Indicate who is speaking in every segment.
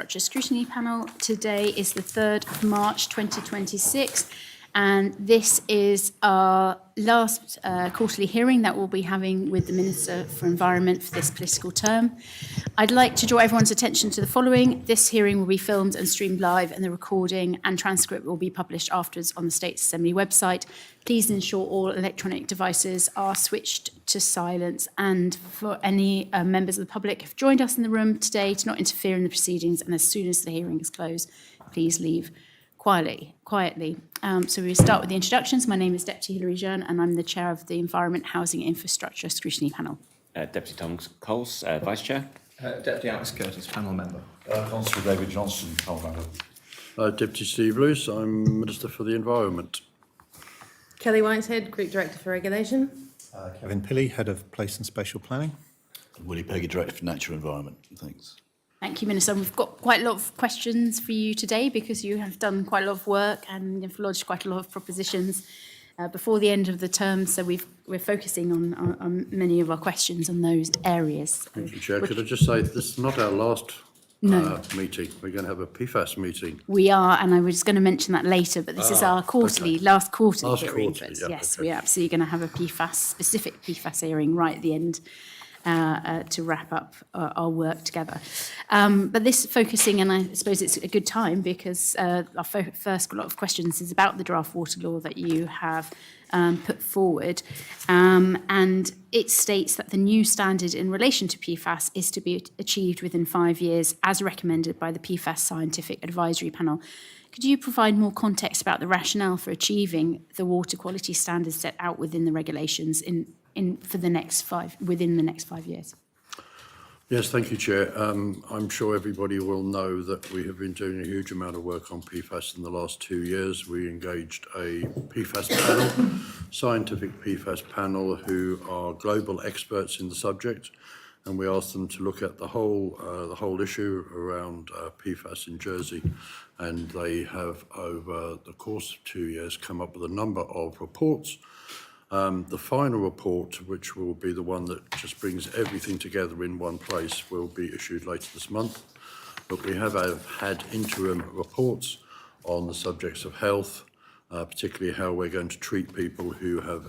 Speaker 1: Infrastructure Scrutiny Panel. Today is the 3rd of March 2026, and this is our last quarterly hearing that we'll be having with the Minister for Environment for this political term. I'd like to draw everyone's attention to the following. This hearing will be filmed and streamed live, and the recording and transcript will be published afterwards on the States Assembly website. Please ensure all electronic devices are switched to silence, and for any members of the public who have joined us in the room today, to not interfere in the proceedings, and as soon as the hearing is closed, please leave quietly. So we'll start with the introductions. My name is Deputy Hilary Jeune, and I'm the Chair of the Environment, Housing and Infrastructure Scrutiny Panel.
Speaker 2: Deputy Tom Coles, Vice Chair.
Speaker 3: Deputy Alex Curtis, Panel Member.
Speaker 4: Constable David Johnson, Panel Member.
Speaker 5: Deputy Steve Luce, I'm Minister for the Environment.
Speaker 6: Kelly Whitehead, Group Director for Regulation.
Speaker 4: Kevin Pilley, Head of Place and Spatial Planning.
Speaker 7: Willie Peggy, Director for Natural Environment. Thanks.
Speaker 1: Thank you, Minister. We've got quite a lot of questions for you today because you have done quite a lot of work and you've lodged quite a lot of propositions before the end of the term. So we're focusing on many of our questions on those areas.
Speaker 5: Thank you, Chair. Could I just say this is not our last meeting. We're going to have a PFAS meeting.
Speaker 1: We are, and I was going to mention that later, but this is our last quarterly hearing.
Speaker 5: Quarterly,
Speaker 1: But yes, we're absolutely going to have a specific PFAS hearing right at the end. To wrap up our work together. But this focusing, and I suppose it's a good time because our first lot of questions is about the draft water law that you have put forward. And it states that the new standard in relation to PFAS is to be achieved within 5 years as recommended by the PFAS Scientific Advisory Panel. Could you provide more context about the rationale for achieving the water quality standards set out within the regulations within the next 5 years?
Speaker 5: Yes, thank you, Chair. I'm sure everybody will know that we have been doing a huge amount of work on PFAS in the last 2 years. We engaged a PFAS panel, scientific PFAS panel, who are global experts in the subject, and we asked them to look at the whole issue around PFAS in Jersey, and they have, over the course of 2 years, come up with a number of reports. The final report, which will be the one that just brings everything together in one place, will be issued later this month. But we have had interim reports on the subjects of health, particularly how we're going to treat people who have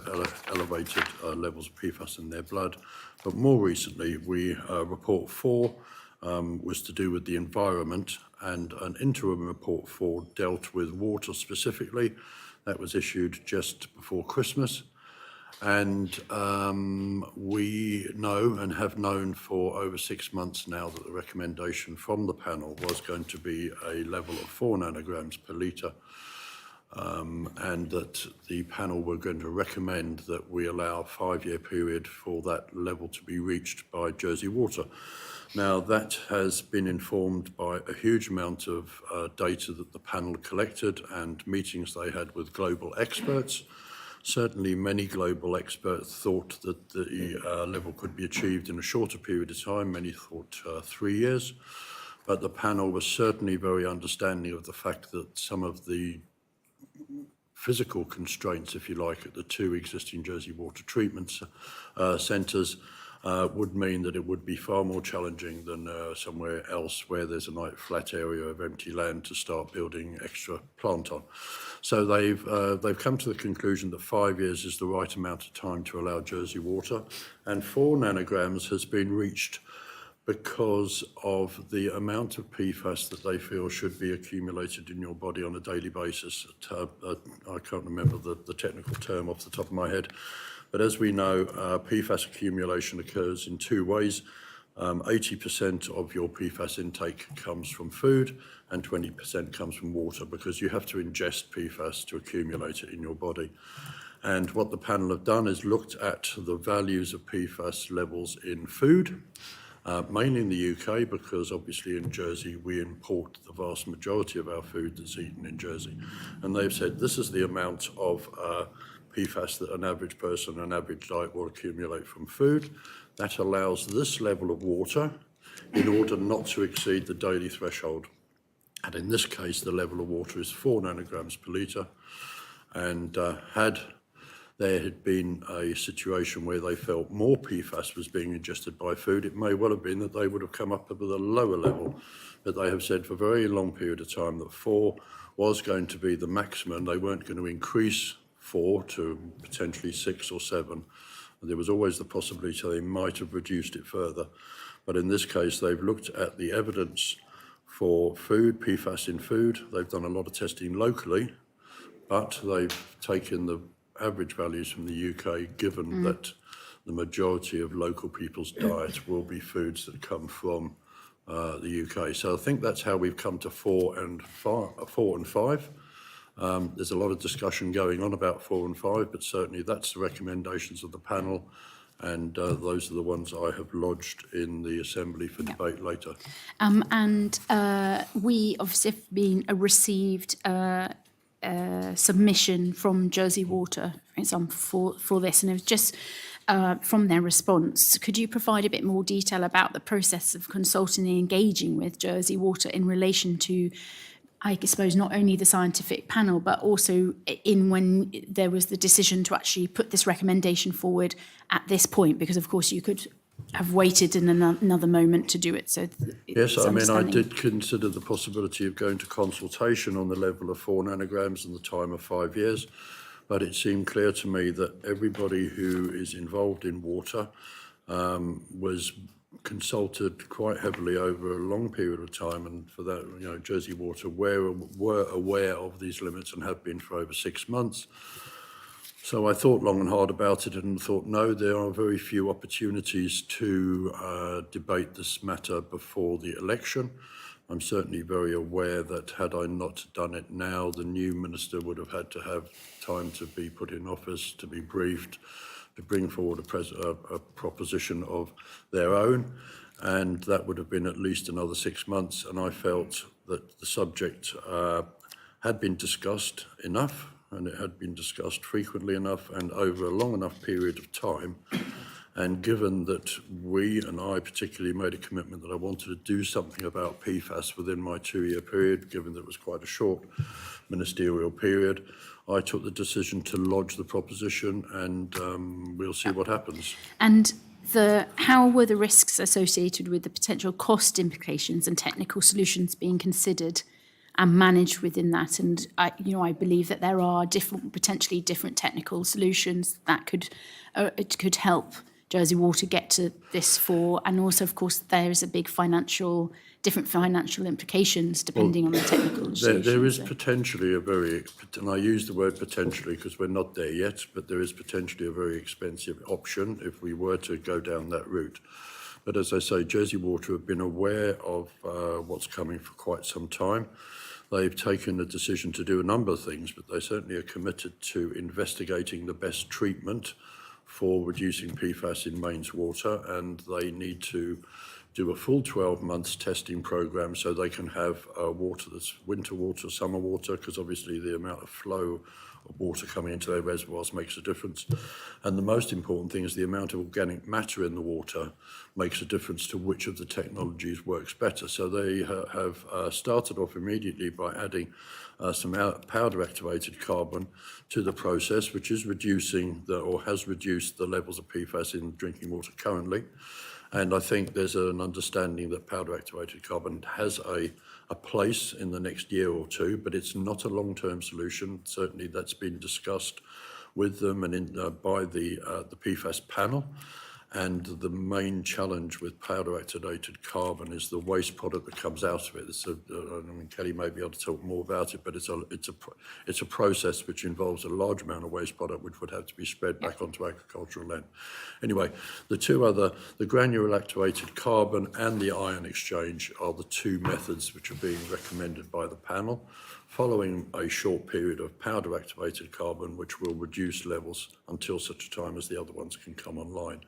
Speaker 5: elevated levels of PFAS in their blood. But more recently, report 4 was to do with the environment, and an interim report 4 dealt with water specifically. That was issued just before Christmas. And we know and have known for over 6 months now that the recommendation from the panel was going to be a level of 4 nanograms per litre, and that the panel were going to recommend that we allow a 5-year period for that level to be reached by Jersey Water. Now, that has been informed by a huge amount of data that the panel collected and meetings they had with global experts. Certainly, many global experts thought that the level could be achieved in a shorter period of time. Many thought 3 years. But the panel was certainly very understanding of the fact that some of the physical constraints, if you like, at the 2 existing Jersey Water treatment centres would mean that it would be far more challenging than somewhere else where there's a nice flat area of empty land to start building extra plant on. So they've come to the conclusion that 5 years is the right amount of time to allow Jersey Water, and 4 nanograms has been reached because of the amount of PFAS that they feel should be accumulated in your body on a daily basis. I can't remember the technical term off the top of my head, but as we know, PFAS accumulation occurs in 2 ways. 80% of your PFAS intake comes from food and 20% comes from water, because you have to ingest PFAS to accumulate it in your body. And what the panel have done is looked at the values of PFAS levels in food, mainly in the UK, because obviously in Jersey we import the vast majority of our food that's eaten in Jersey. And they've said this is the amount of PFAS that an average person, an average diet will accumulate from food. That allows this level of water in order not to exceed the daily threshold. And in this case, the level of water is 4 nanograms per litre. And had there had been a situation where they felt more PFAS was being ingested by food, it may well have been that they would have come up with a lower level. But they have said for a very long period of time that 4 was going to be the maximum. They weren't going to increase 4 to potentially 6 or 7. There was always the possibility they might have reduced it further. But in this case, they've looked at the evidence for food, PFAS in food. They've done a lot of testing locally, but they've taken the average values from the UK, given that the majority of local people's diet will be foods that come from the UK. So I think that's how we've come to 4 and 5. There's a lot of discussion going on about 4 and 5, but certainly that's the recommendations of the panel, and those are the ones I have lodged in the Assembly for debate later.
Speaker 1: We obviously have been received submission from Jersey Water, for example, for this, and it was just from their response. Could you provide a bit more detail about the process of consulting and engaging with Jersey Water in relation to, I suppose, not only the scientific panel, but also in when there was the decision to actually put this recommendation forward at this point? Because, of course, you could have waited in another moment to do it. So
Speaker 5: yes, I mean, I did consider the possibility of going to consultation on the level of 4 nanograms and the time of 5 years, but it seemed clear to me that everybody who is involved in water was consulted quite heavily over a long period of time, and for that, you know, Jersey Water were aware of these limits and have been for over 6 months. So I thought long and hard about it and thought, no, there are very few opportunities to debate this matter before the election. I'm certainly very aware that had I not done it now, the new minister would have had to have time to be put in office, to be briefed, to bring forward a proposition of their own, and that would have been at least another 6 months. And I felt that the subject had been discussed enough, and it had been discussed frequently enough and over a long enough period of time. And given that we, and I particularly, made a commitment that I wanted to do something about PFAS within my 2-year period, given that it was quite a short ministerial period, I took the decision to lodge the proposition, and we'll see what happens.
Speaker 1: And how were the risks associated with the potential cost implications and technical solutions being considered and managed within that? And I believe that there are potentially different technical solutions that could help Jersey Water get to this 4, and also, of course, there is a big different financial implications depending on the technical solution.
Speaker 5: There is potentially and I use the word potentially because we're not there yet, but there is potentially a very expensive option if we were to go down that route. But as I say, Jersey Water have been aware of what's coming for quite some time. They've taken the decision to do a number of things, but they certainly are committed to investigating the best treatment for reducing PFAS in mains water, and they need to do a full 12 months testing program so they can have water that's winter water, summer water, because obviously the amount of flow of water coming into their reservoirs makes a difference. And the most important thing is the amount of organic matter in the water makes a difference to which of the technologies works better. So they have started off immediately by adding some powder activated carbon to the process, which is has reduced the levels of PFAS in drinking water currently. And I think there's an understanding that powder activated carbon has a place in the next year or 2, but it's not a long-term solution. Certainly that's been discussed with them and by the PFAS panel. And the main challenge with powder activated carbon is the waste product that comes out of it. Kelly may be able to talk more about it, but it's a process which involves a large amount of waste product which would have to be spread back onto agricultural land. Anyway, the granular activated carbon and the ion exchange are the 2 methods which are being recommended by the panel, following a short period of powder activated carbon, which will reduce levels until such a time as the other ones can come online.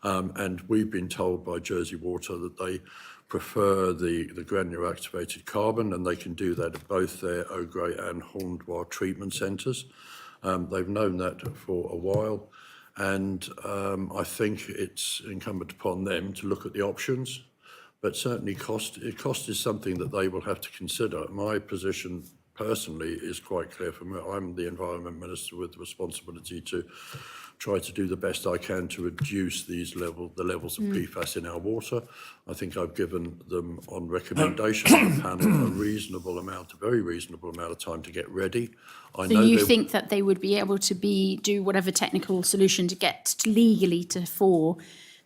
Speaker 5: And we've been told by Jersey Water that they prefer the granular activated carbon, and they can do that at both their Augrey and Horndois treatment centres. They've known that for a while, and I think it's incumbent upon them to look at the options. But certainly cost is something that they will have to consider. My position personally is quite clear for me. I'm the Environment Minister with the responsibility to try to do the best I can to reduce the levels of PFAS in our water. I think I've given them, on recommendation of the panel, a very reasonable amount of time to get ready.
Speaker 1: So you think that they would be able to do whatever technical solution to get legally to 4,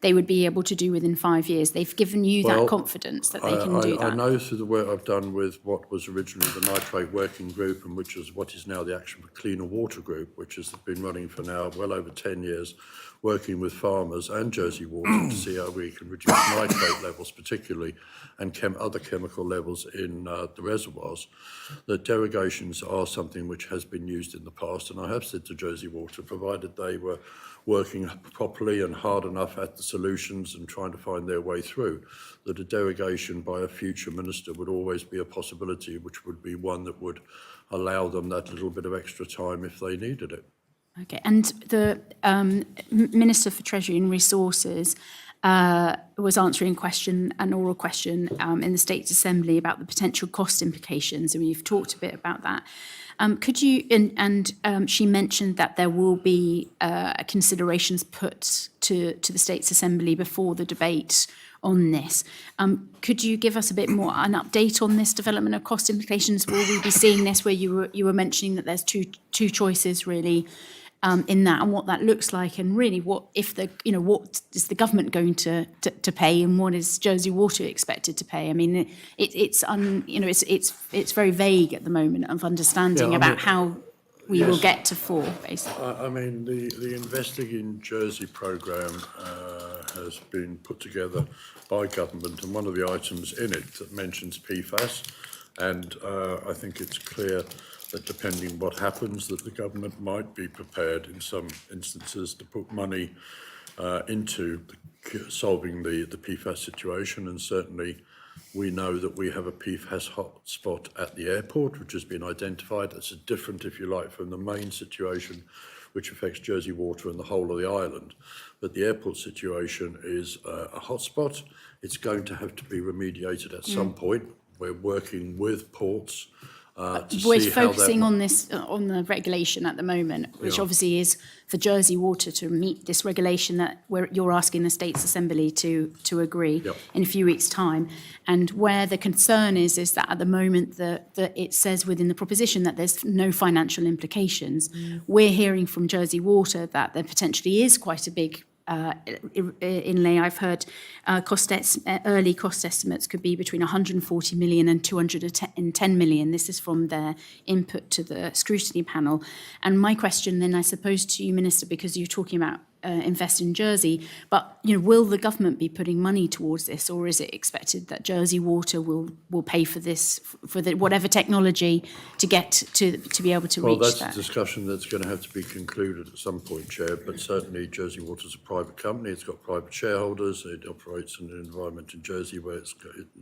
Speaker 1: they would be able to do within 5 years? They've given you that confidence that they can do that?
Speaker 5: I know through the work I've done with what was originally the Nitrate Working Group and which is what is now the Action for Cleaner Water Group, which has been running for now well over 10 years, working with farmers and Jersey Water to see how we can reduce nitrate levels particularly and other chemical levels in the reservoirs. The derogations are something which has been used in the past, and I have said to Jersey Water, provided they were working properly and hard enough at the solutions and trying to find their way through, that a derogation by a future minister would always be a possibility, which would be one that would allow them that little bit of extra time if they needed it.
Speaker 1: Okay, and the Minister for Treasury and Resources was answering an oral question in the States Assembly about the potential cost implications, and we've talked a bit about that. Could you, she mentioned that there will be considerations put to the States Assembly before the debate on this. Could you give us a bit more an update on this development of cost implications? Will we be seeing this where you were mentioning that there's two choices really in that, and what that looks like, and really what is the government going to pay, and what is Jersey Water expected to pay? I mean, it's very vague at the moment of understanding about how we will get to 4, basically.
Speaker 5: I mean, the Investing in Jersey programme has been put together by government, and one of the items in it that mentions PFAS, and I think it's clear that depending what happens, that the government might be prepared in some instances to put money into solving the PFAS situation. And certainly we know that we have a PFAS hotspot at the airport, which has been identified. That's different, if you like, from the main situation, which affects Jersey Water and the whole of the island. But the airport situation is a hotspot. It's going to have to be remediated at some point. We're working with ports
Speaker 1: We're focusing on on the regulation at the moment, which obviously is for Jersey Water to meet this regulation that you're asking the States Assembly to agree in a few weeks' time. And where the concern is that at the moment that it says within the proposition that there's no financial implications. We're hearing from Jersey Water that there potentially is quite a big inlay. I've heard early cost estimates could be between 140 million and 210 million. This is from their input to the scrutiny panel. And my question then, I suppose, to you, Minister, because you're talking about invest in Jersey, but will the government be putting money towards this, or is it expected that Jersey Water will pay for this, for whatever technology to get to be able to reach that?
Speaker 5: Well, that's a discussion that's going to have to be concluded at some point, Chair, but certainly Jersey Water is a private company. It's got private shareholders. It operates in an environment in Jersey where it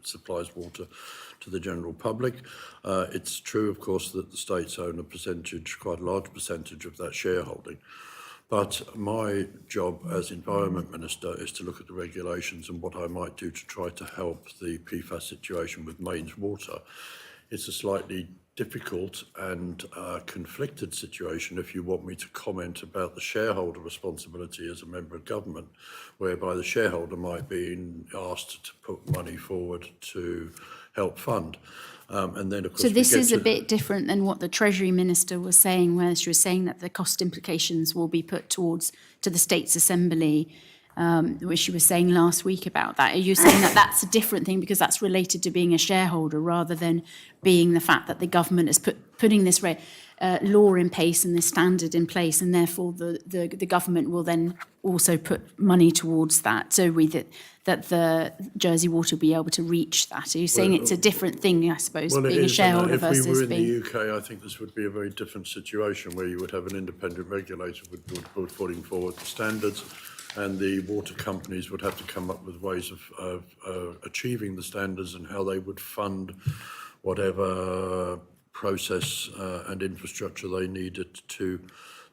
Speaker 5: supplies water to the general public. It's true, of course, that the states own a percentage, quite a large percentage of that shareholding. But my job as Environment Minister is to look at the regulations and what I might do to try to help the PFAS situation with Mains Water. It's a slightly difficult and conflicted situation if you want me to comment about the shareholder responsibility as a member of government, whereby the shareholder might be asked to put money forward to help fund. And then, of course,
Speaker 1: so this is a bit different than what the Treasury Minister was saying, where she was saying that the cost implications will be put to the States Assembly, which she was saying last week about that. Are you saying that that's a different thing because that's related to being a shareholder rather than being the fact that the government is putting this law in place and this standard in place, and therefore the government will then also put money towards that, so that the Jersey Water will be able to reach that? Are you saying it's a different thing, I suppose, being a shareholder versus being...
Speaker 5: If we were in the UK, I think this would be a very different situation where you would have an independent regulator would be putting forward the standards, and the water companies would have to come up with ways of achieving the standards and how they would fund whatever process and infrastructure they needed to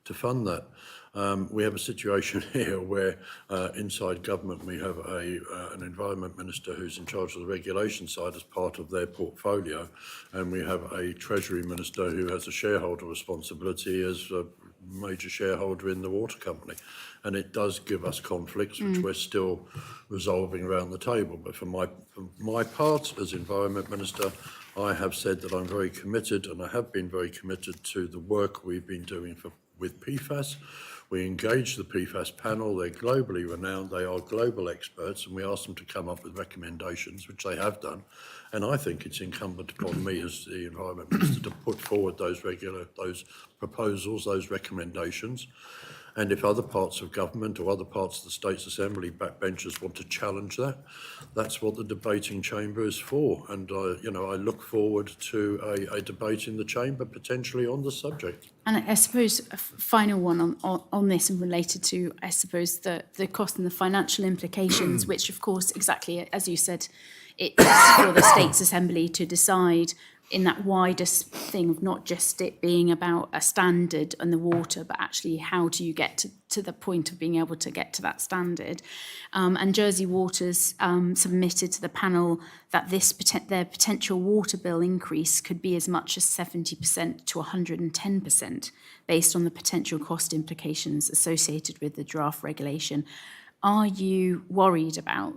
Speaker 5: to fund that. We have a situation here where inside government we have an environment minister who's in charge of the regulation side as part of their portfolio, and we have a treasury minister who has a shareholder responsibility as a major shareholder in the water company. And it does give us conflicts which we're still resolving around the table. But for my part as environment minister, I have said that I'm very committed, and I have been very committed to the work we've been doing with PFAS. We engaged the PFAS panel. They're globally renowned. They are global experts, and we asked them to come up with recommendations, which they have done. And I think it's incumbent upon me as the Environment Minister to put forward those proposals, those recommendations. And if other parts of government or other parts of the States Assembly backbenchers want to challenge that, that's what the debating chamber is for. And I look forward to a debate in the chamber potentially on the subject.
Speaker 1: And I suppose a final one on this and related to, I suppose, the cost and the financial implications, which of course, exactly as you said, it's for the States Assembly to decide in that wider thing of not just it being about a standard and the water, but actually how do you get to the point of being able to get to that standard. And Jersey Waters submitted to the panel that their potential water bill increase could be as much as 70% to 110% based on the potential cost implications associated with the draft regulation. Are you worried about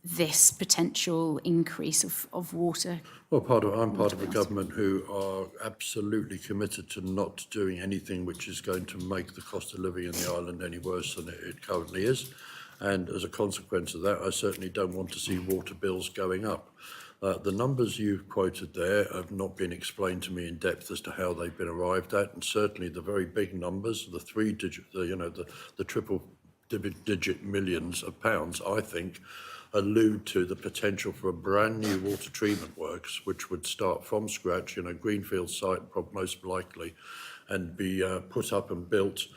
Speaker 1: this potential increase of water?
Speaker 5: Well, I'm part of a government who are absolutely committed to not doing anything which is going to make the cost of living in the island any worse than it currently is. And as a consequence of that, I certainly don't want to see water bills going up. The numbers you quoted there have not been explained to me in depth as to how they've been arrived at, and certainly the very big numbers, the triple-digit millions of pounds, I think, allude to the potential for a brand new water treatment works, which would start from scratch, greenfield site most likely, and be put up and built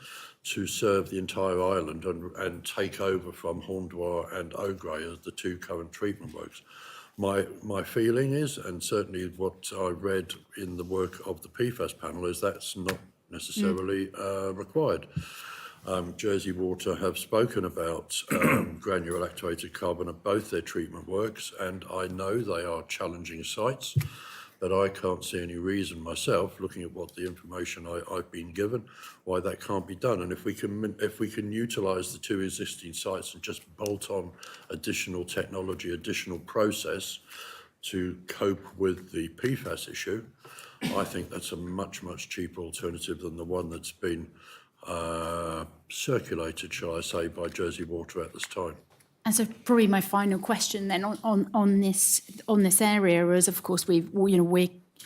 Speaker 5: to serve the entire island and take over from Horndoir and Ogray as the two current treatment works. My feeling is, and certainly what I read in the work of the PFAS panel, is that's not necessarily required. Jersey Water have spoken about granular activated carbon at both their treatment works, and I know they are challenging sites, but I can't see any reason myself, looking at what the information I've been given, why that can't be done. And if we can utilise the two existing sites and just bolt on additional technology, additional process to cope with the PFAS issue, I think that's a much, much cheaper alternative than the one that's been circulated, shall I say, by Jersey Water at this time.
Speaker 1: And so probably my final question then on this area is, of course, we're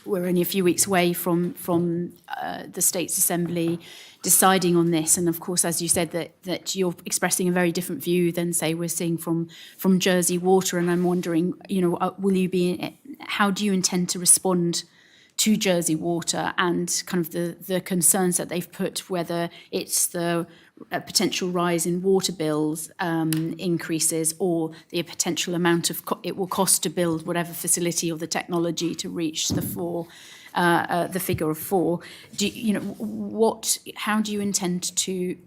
Speaker 1: only a few weeks away from the States Assembly deciding on this, and of course, as you said, that you're expressing a very different view than, say, we're seeing from Jersey Water, and I'm wondering, how do you intend to respond to Jersey Water and kind of the concerns that they've put, whether it's the potential rise in water bills increases or the potential amount of it will cost to build whatever facility or the technology to reach the figure of 4. How do you intend to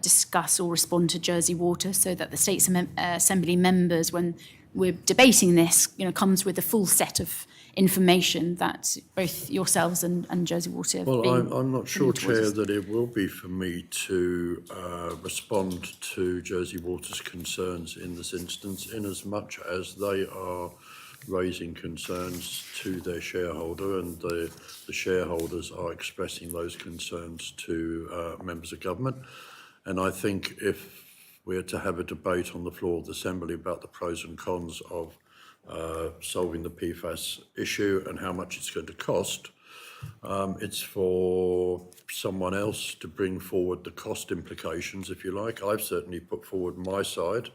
Speaker 1: discuss or respond to Jersey Water so that the States Assembly members, when we're debating this, comes with a full set of information that both yourselves and Jersey Water have been.
Speaker 5: Well, I'm not sure, Chair, that it will be for me to respond to Jersey Water's concerns in this instance, in as much as they are raising concerns to their shareholder, and the shareholders are expressing those concerns to members of government. And I think if we're to have a debate on the floor of the Assembly about the pros and cons of solving the PFAS issue and how much it's going to cost, it's for someone else to bring forward the cost implications, if you like. I've certainly put forward my side,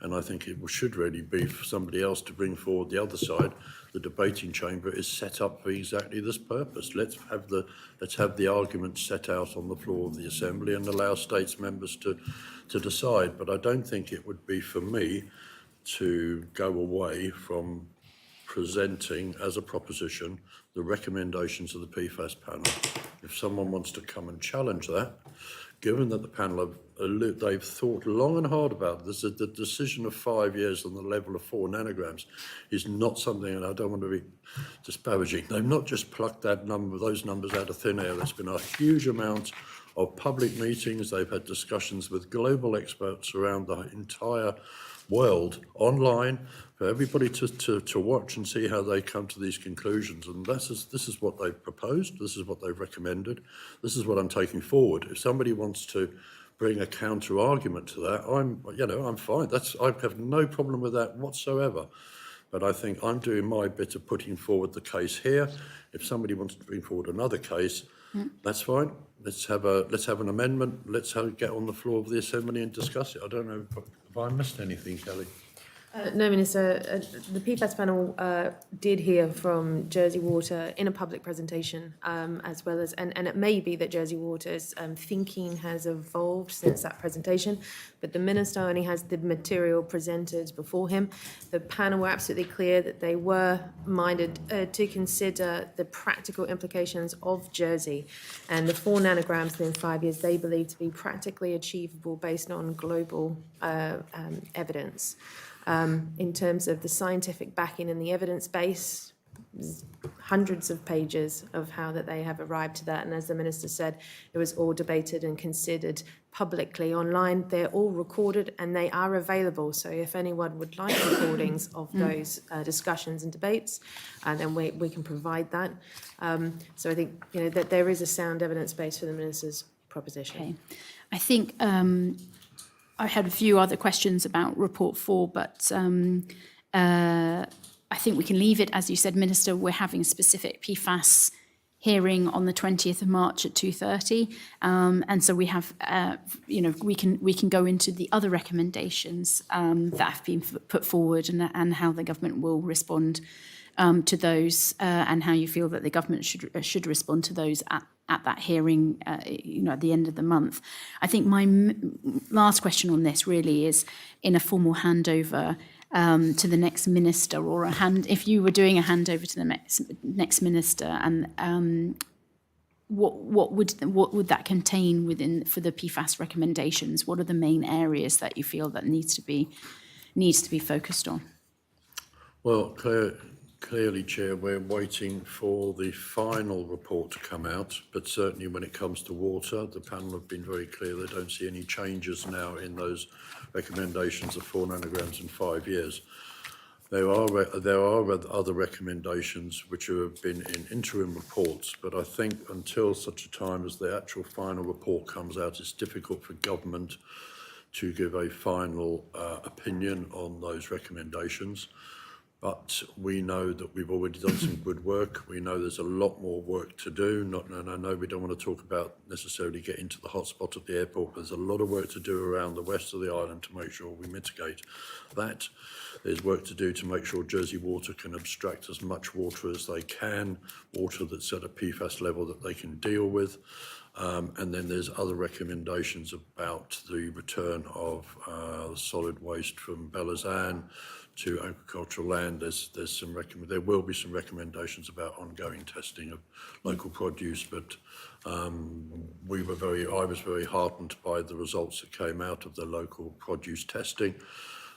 Speaker 5: and I think it should really be for somebody else to bring forward the other side. The debating chamber is set up for exactly this purpose. Let's have the argument set out on the floor of the Assembly and allow states members to decide. But I don't think it would be for me to go away from presenting as a proposition the recommendations of the PFAS panel. If someone wants to come and challenge that, given that the panel they've thought long and hard about this, the decision of 5 years on the level of 4 nanograms is not something, and I don't want to be disparaging, they've not just plucked those numbers out of thin air. There's been a huge amount of public meetings. They've had discussions with global experts around the entire world online for everybody to watch and see how they come to these conclusions. And this is what they've proposed. This is what they've recommended. This is what I'm taking forward. If somebody wants to bring a counter argument to that, I'm fine. I have no problem with that whatsoever. But I think I'm doing my bit of putting forward the case here. If somebody wants to bring forward another case, that's fine. Let's have an amendment. Let's get on the floor of the Assembly and discuss it. I don't know if I missed anything, Kelly.
Speaker 6: No, Minister, the PFAS panel did hear from Jersey Water in a public presentation, as well as, and it may be that Jersey Water's thinking has evolved since that presentation, but the Minister only has the material presented before him. The panel were absolutely clear that they were minded to consider the practical implications of Jersey, and the 4 nanograms within 5 years they believe to be practically achievable based on global evidence. In terms of the scientific backing and the evidence base, hundreds of pages of how that they have arrived to that. And as the Minister said, it was all debated and considered publicly online. They're all recorded and they are available. So if anyone would like recordings of those discussions and debates, then we can provide that. So I think that there is a sound evidence base for the Minister's proposition.
Speaker 1: Okay. I think I had a few other questions about Report 4, but I think we can leave it. As you said, Minister, we're having a specific PFAS hearing on the 20th of March at 2:30. And so we have, we can go into the other recommendations that have been put forward and how the government will respond to those and how you feel that the government should respond to those at that hearing, at the end of the month. I think my last question on this really is in a formal handover to the next minister, or if you were doing a handover to the next minister, and what would that contain for the PFAS recommendations? What are the main areas that you feel that needs to be focused on?
Speaker 5: Well, clearly, Chair, we're waiting for the final report to come out, but certainly when it comes to water, the panel have been very clear they don't see any changes now in those recommendations of 4 nanograms in 5 years. There are other recommendations which have been in interim reports, but I think until such a time as the actual final report comes out, it's difficult for government to give a final opinion on those recommendations. But we know that we've already done some good work. We know there's a lot more work to do. And I know we don't want to talk about necessarily getting to the hotspot at the airport, but there's a lot of work to do around the west of the island to make sure we mitigate that. There's work to do to make sure Jersey Water can abstract as much water as they can, water that's at a PFAS level that they can deal with. And then there's other recommendations about the return of solid waste from Belazan to agricultural land. There will be some recommendations about ongoing testing of local produce, but I was very heartened by the results that came out of the local produce testing.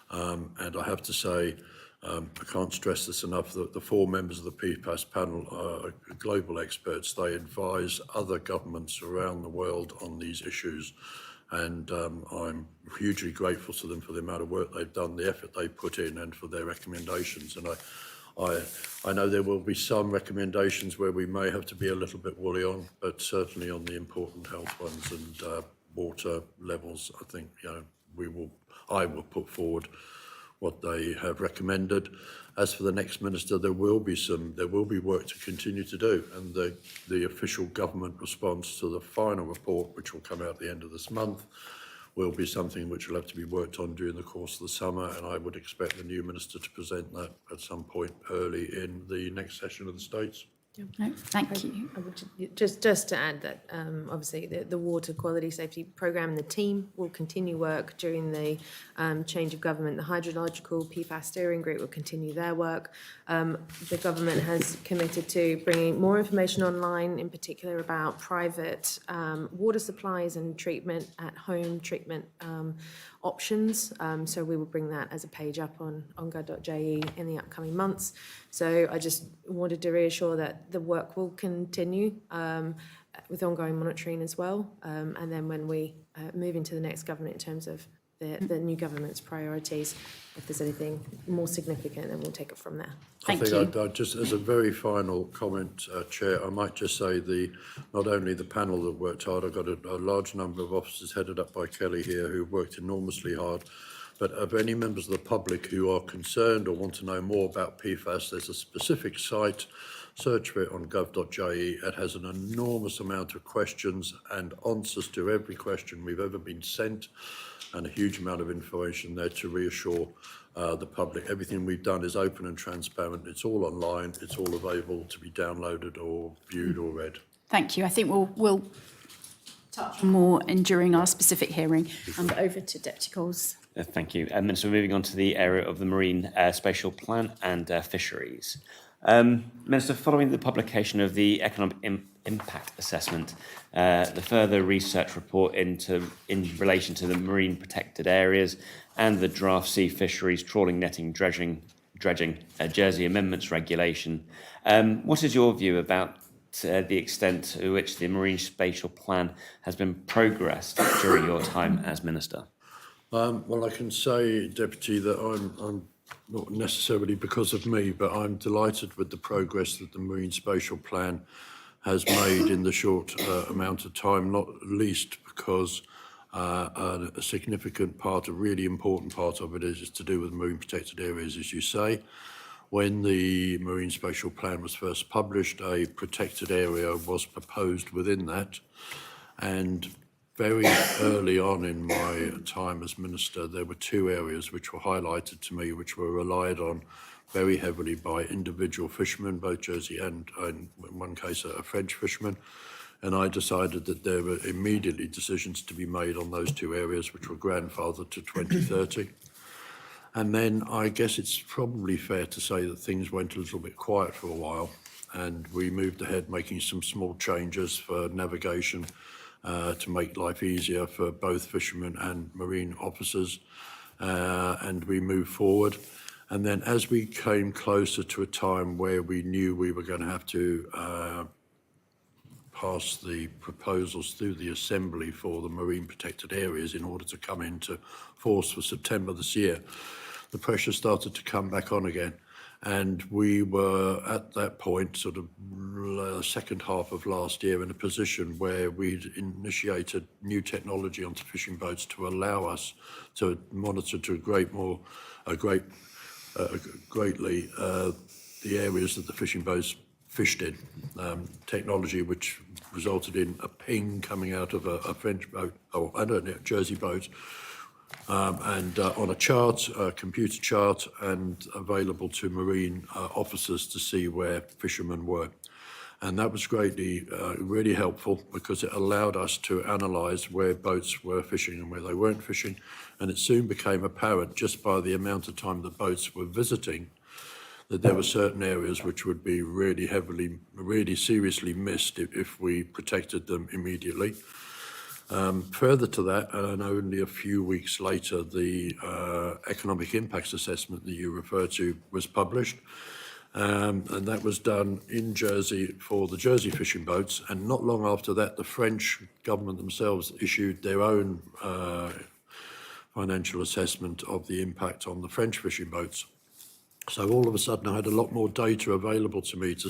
Speaker 5: And I have to say, I can't stress this enough, that the 4 members of the PFAS panel are global experts. They advise other governments around the world on these issues. And I'm hugely grateful to them for the amount of work they've done, the effort they put in, and for their recommendations. And I know there will be some recommendations where we may have to be a little bit woolly on, but certainly on the important health ones and water levels, I think I will put forward what they have recommended. As for the next minister, there will be work to continue to do, and the official government response to the final report, which will come out at the end of this month, will be something which will have to be worked on during the course of the summer, and I would expect the new minister to present that at some point early in the next session of the States.
Speaker 1: No, thank you.
Speaker 6: I would just to add that obviously the water quality safety programme, the team will continue work during the change of government. The hydrological PFAS steering group will continue their work. The government has committed to bringing more information online, in particular about private water supplies and treatment at home treatment options. So we will bring that as a page up on gov.je in the upcoming months. So I just wanted to reassure that the work will continue with ongoing monitoring as well. And then when we move into the next government in terms of the new government's priorities, if there's anything more significant, then we'll take it from there.
Speaker 1: Thank
Speaker 5: I
Speaker 1: you.
Speaker 5: think I'd just, as a very final comment, Chair, I might just say not only the panel that worked hard, I've got a large number of officers headed up by Kelly here who worked enormously hard, but of any members of the public who are concerned or want to know more about PFAS, there's a specific site, search for it on gov.je. It has an enormous amount of questions and answers to every question we've ever been sent, and a huge amount of information there to reassure the public. Everything we've done is open and transparent. It's all online. It's all available to be downloaded or viewed or read.
Speaker 1: Thank you. I think we'll touch on more during our specific hearing. And over to Deputy Coles.
Speaker 2: Thank you. Minister, moving on to the area of the Marine Spatial Plan and fisheries. Minister, following the publication of the Economic Impact Assessment, the further research report in relation to the marine protected areas and the draft sea fisheries, trawling, netting, dredging Jersey Amendments regulation, what is your view about the extent to which the Marine Spatial Plan has been progressed during your time as Minister?
Speaker 5: Well, I can say, Deputy, that I'm not necessarily because of me, but I'm delighted with the progress that the Marine Spatial Plan has made in the short amount of time, not least because a significant part, a really important part of it is to do with marine protected areas, as you say. When the Marine Spatial Plan was first published, a protected area was proposed within that, and very early on in my time as Minister, there were two areas which were highlighted to me, which were relied on very heavily by individual fishermen, both Jersey and in one case, a French fisherman. And I decided that there were immediately decisions to be made on those two areas, which were grandfathered to 2030. And then I guess it's probably fair to say that things went a little bit quiet for a while, and we moved ahead making some small changes for navigation, to make life easier for both fishermen and marine officers, and we moved forward. And then as we came closer to a time where we knew we were going to have to pass the proposals through the Assembly for the marine protected areas in order to come into force for September this year, the pressure started to come back on again. And we were at that point, sort of second half of last year, in a position where we'd initiated new technology onto fishing boats to allow us to monitor to greatly the areas that the fishing boats fished in. Technology which resulted in a ping coming out of a French boat, or I don't know, Jersey boat, and on a chart, a computer chart, and available to marine officers to see where fishermen were. And that was greatly, really helpful, because it allowed us to analyse where boats were fishing and where they weren't fishing. And it soon became apparent, just by the amount of time the boats were visiting, that there were certain areas which would be really seriously missed if we protected them immediately. Further to that, and only a few weeks later, the Economic Impacts Assessment that you refer to was published. And that was done in Jersey for the Jersey fishing boats. And not long after that, the French government themselves issued their own financial assessment of the impact on the French fishing boats. So all of a sudden I had a lot more data available to me to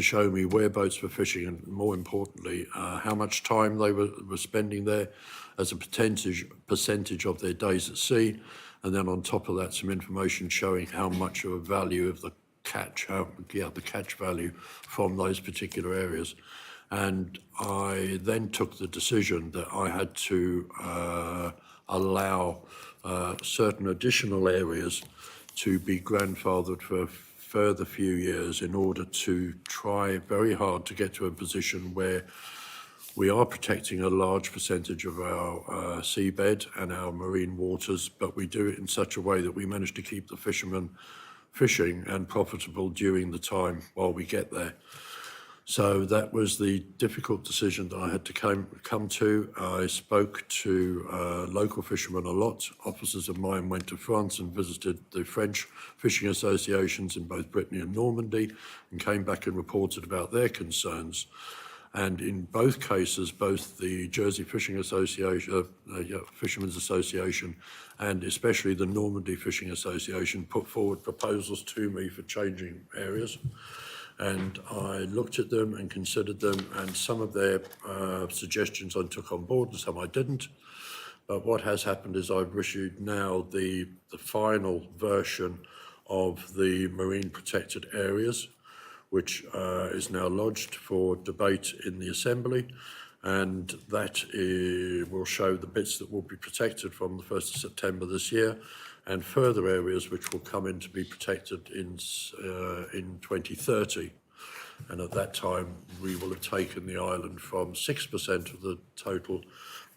Speaker 5: show me where boats were fishing, and more importantly, how much time they were spending there as a percentage of their days at sea. And then on top of that, some information showing how much of a value of the catch value from those particular areas. And I then took the decision that I had to allow certain additional areas to be grandfathered for further few years in order to try very hard to get to a position where we are protecting a large percentage of our seabed and our marine waters, but we do it in such a way that we manage to keep the fishermen fishing and profitable during the time while we get there. So that was the difficult decision that I had to come to. I spoke to local fishermen a lot. Officers of mine went to France and visited the French fishing associations in both Brittany and Normandy and came back and reported about their concerns. And in both cases, both the Jersey Fishing Association, Fishermen's Association, and especially the Normandy Fishing Association put forward proposals to me for changing areas. And I looked at them and considered them, and some of their suggestions I took on board and some I didn't. But what has happened is I've issued now the final version of the marine protected areas, which is now lodged for debate in the Assembly, and that will show the bits that will be protected from the 1st of September this year, and further areas which will come in to be protected in 2030. And at that time, we will have taken the island from 6% of the total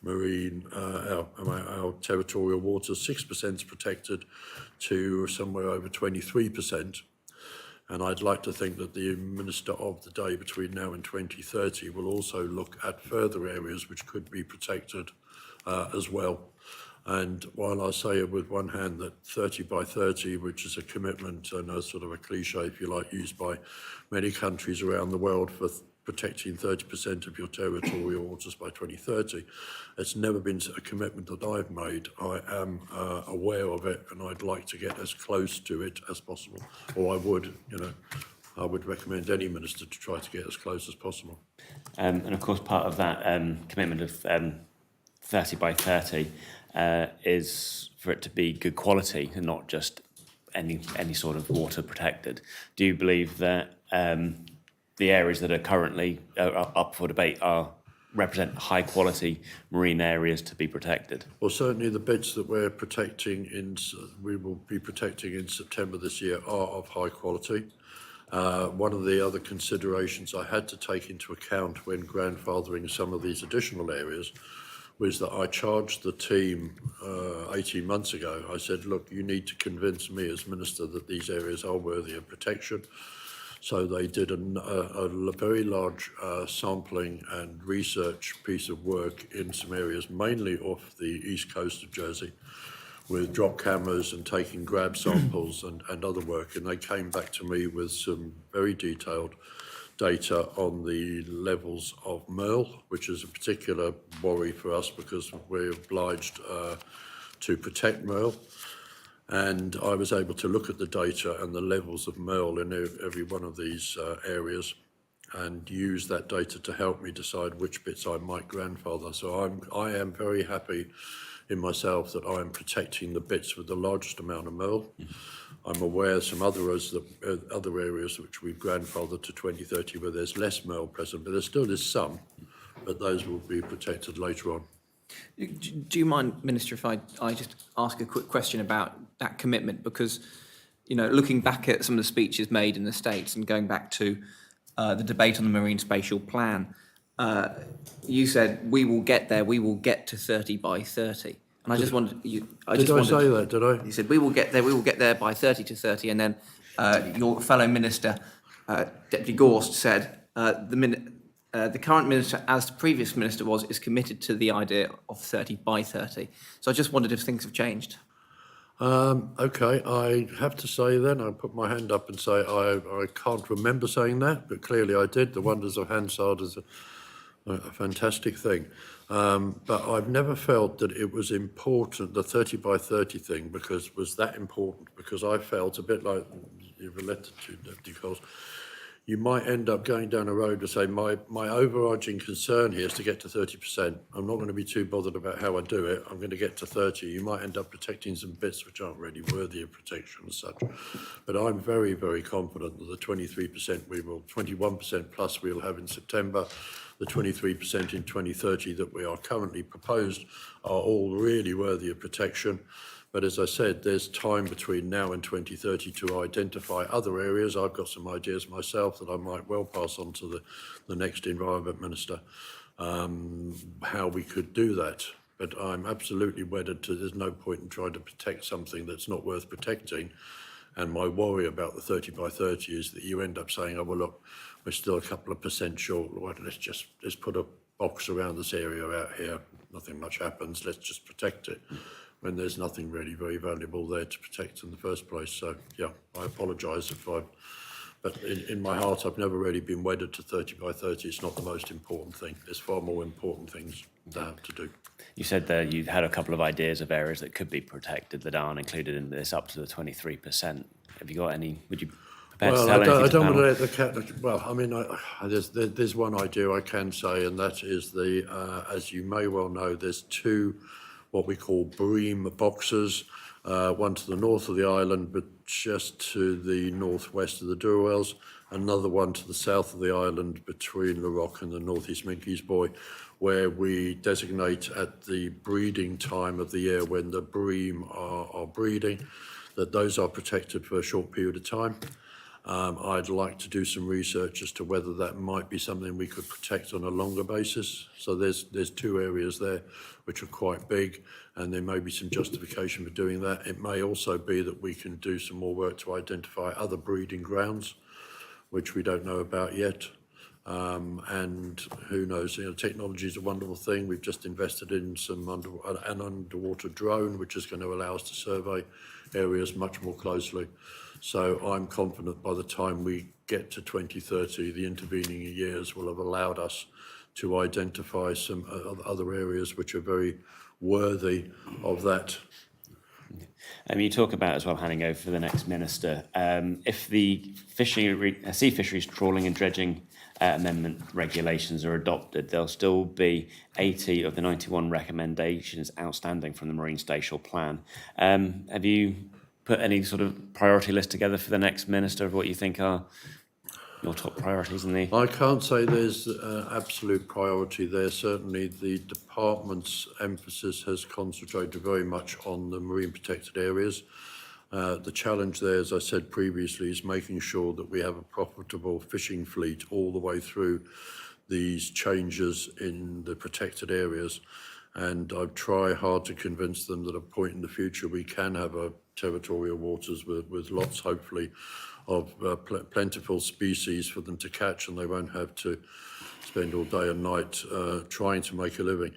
Speaker 5: marine, our territorial waters, 6% is protected, to somewhere over 23%. And I'd like to think that the Minister of the day between now and 2030 will also look at further areas which could be protected as well. And while I say with one hand that 30 by 30, which is a commitment and a sort of a cliche, if you like, used by many countries around the world for protecting 30% of your territorial waters by 2030, it's never been a commitment that I've made. I am aware of it, and I'd like to get as close to it as possible, or I would recommend any minister to try to get as close as possible.
Speaker 2: And of course, part of that commitment of 30 by 30 is for it to be good quality and not just any sort of water protected. Do you believe that the areas that are currently up for debate represent high quality marine areas to be protected?
Speaker 5: Well, certainly the bits that we will be protecting in September this year are of high quality. One of the other considerations I had to take into account when grandfathering some of these additional areas was that I charged the team 18 months ago. I said, look, you need to convince me as Minister that these areas are worthy of protection. So they did a very large sampling and research piece of work in some areas, mainly off the east coast of Jersey, with drop cameras and taking grab samples and other work. And they came back to me with some very detailed data on the levels of merle, which is a particular worry for us because we're obliged to protect merle. And I was able to look at the data and the levels of merle in every one of these areas and use that data to help me decide which bits I might grandfather. So I am very happy in myself that I am protecting the bits with the largest amount of merle. I'm aware of some other areas which we've grandfathered to 2030 where there's less merle present, but there still is some, but those will be protected later on.
Speaker 3: Do you mind, Minister, if I just ask a quick question about that commitment? Because, looking back at some of the speeches made in the States and going back to the debate on the Marine Spatial Plan, you said, we will get there, we will get to 30 by 30. And I just wondered... Did I
Speaker 5: say that, did I?
Speaker 3: You said, we will get there by 30 to 30. And then your fellow Minister, Deputy Gorst, said, the current minister, as the previous minister was, is committed to the idea of 30 by 30. So I just wondered if things have changed.
Speaker 5: Okay, I have to say then, I put my hand up and say I can't remember saying that, but clearly I did. The wonders of Hansard is a fantastic thing. But I've never felt that it was important, the 30 by 30 thing, was that important, because I felt a bit like you've related to Deputy Coles. You might end up going down a road to say, my overarching concern here is to get to 30%. I'm not going to be too bothered about how I do it. I'm going to get to 30. You might end up protecting some bits which aren't really worthy of protection as such. But I'm very, very confident that the 23% 21% plus we'll have in September, the 23% in 2030 that we are currently proposed are all really worthy of protection. But as I said, there's time between now and 2030 to identify other areas. I've got some ideas myself that I might well pass on to the next Environment Minister, how we could do that. But I'm absolutely wedded to, there's no point in trying to protect something that's not worth protecting. And my worry about the 30 by 30 is that you end up saying, oh, well, look, we're still a couple of % short. Well, let's put a box around this area out here. Nothing much happens. Let's just protect it, when there's nothing really very valuable there to protect in the first place. So, yeah, I apologise but in my heart, I've never really been wedded to 30 by 30. It's not the most important thing. There's far more important things to have to do.
Speaker 2: You said that you had a couple of ideas of areas that could be protected that aren't included in this, up to the 23%. Have you got any? Would you prepare to
Speaker 5: Well,
Speaker 2: tell
Speaker 5: I
Speaker 2: anything to
Speaker 5: don't
Speaker 2: the
Speaker 5: want
Speaker 2: panel?
Speaker 5: to let the cat. Well, I mean, there's one idea I can say, and that is as you may well know, there's two what we call bream boxes, one to the north of the island, but just to the northwest of the Durwells, another one to the south of the island between La Roque and the northeast Minkeys Buoy, where we designate at the breeding time of the year when the bream are breeding, that those are protected for a short period of time. I'd like to do some research as to whether that might be something we could protect on a longer basis. So there's two areas there which are quite big, and there may be some justification for doing that. It may also be that we can do some more work to identify other breeding grounds, which we don't know about yet. And who knows, technology is a wonderful thing. We've just invested in an underwater drone, which is going to allow us to survey areas much more closely. So I'm confident by the time we get to 2030, the intervening years will have allowed us to identify some other areas which are very worthy of that.
Speaker 2: You talk about as well handing over for the next minister. If the sea fisheries trawling and dredging amendment regulations are adopted, there'll still be 80 of the 91 recommendations outstanding from the Marine Spatial Plan. Have you put any sort of priority list together for the next minister of what you think are your top priorities in the...
Speaker 5: I can't say there's absolute priority there. Certainly the department's emphasis has concentrated very much on the marine protected areas. The challenge there, as I said previously, is making sure that we have a profitable fishing fleet all the way through these changes in the protected areas. And I try hard to convince them that at a point in the future we can have a territorial waters with lots, hopefully, of plentiful species for them to catch, and they won't have to spend all day and night trying to make a living.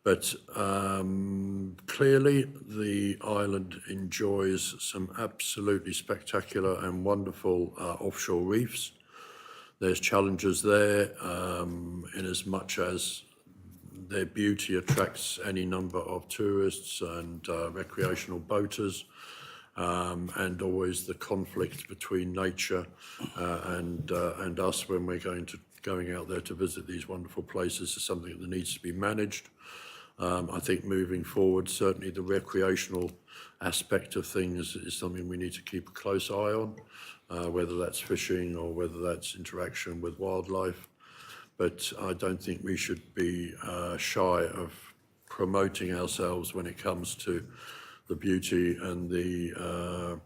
Speaker 5: But clearly the island enjoys some absolutely spectacular and wonderful offshore reefs. There's challenges there in as much as their beauty attracts any number of tourists and recreational boaters. And always the conflict between nature and us when we're going out there to visit these wonderful places is something that needs to be managed. I think moving forward, certainly the recreational aspect of things is something we need to keep a close eye on, whether that's fishing or whether that's interaction with wildlife. But I don't think we should be shy of promoting ourselves when it comes to the beauty and the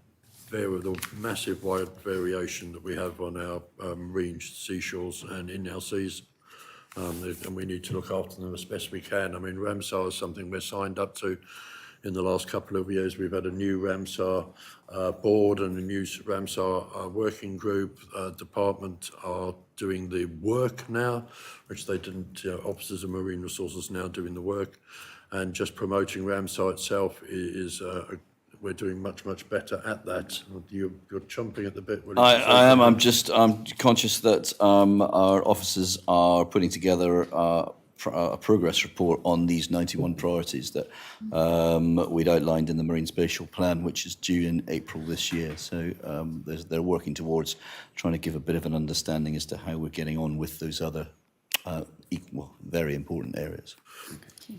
Speaker 5: massive wide variation that we have on our marine seashores and in our seas. And we need to look after them as best we can. I mean, Ramsar is something we're signed up to. In the last couple of years, we've had a new Ramsar board and a new Ramsar working group. Department are doing the work now, which they didn't. Officers of Marine Resources now doing the work. And just promoting Ramsar itself is we're doing much better at that. You're chomping at the bit.
Speaker 7: I am. I'm conscious that our officers are putting together a progress report on these 91 priorities that we'd outlined in the Marine Spatial Plan, which is due in April this year. So they're working towards trying to give a bit of an understanding as to how we're getting on with those other very important areas.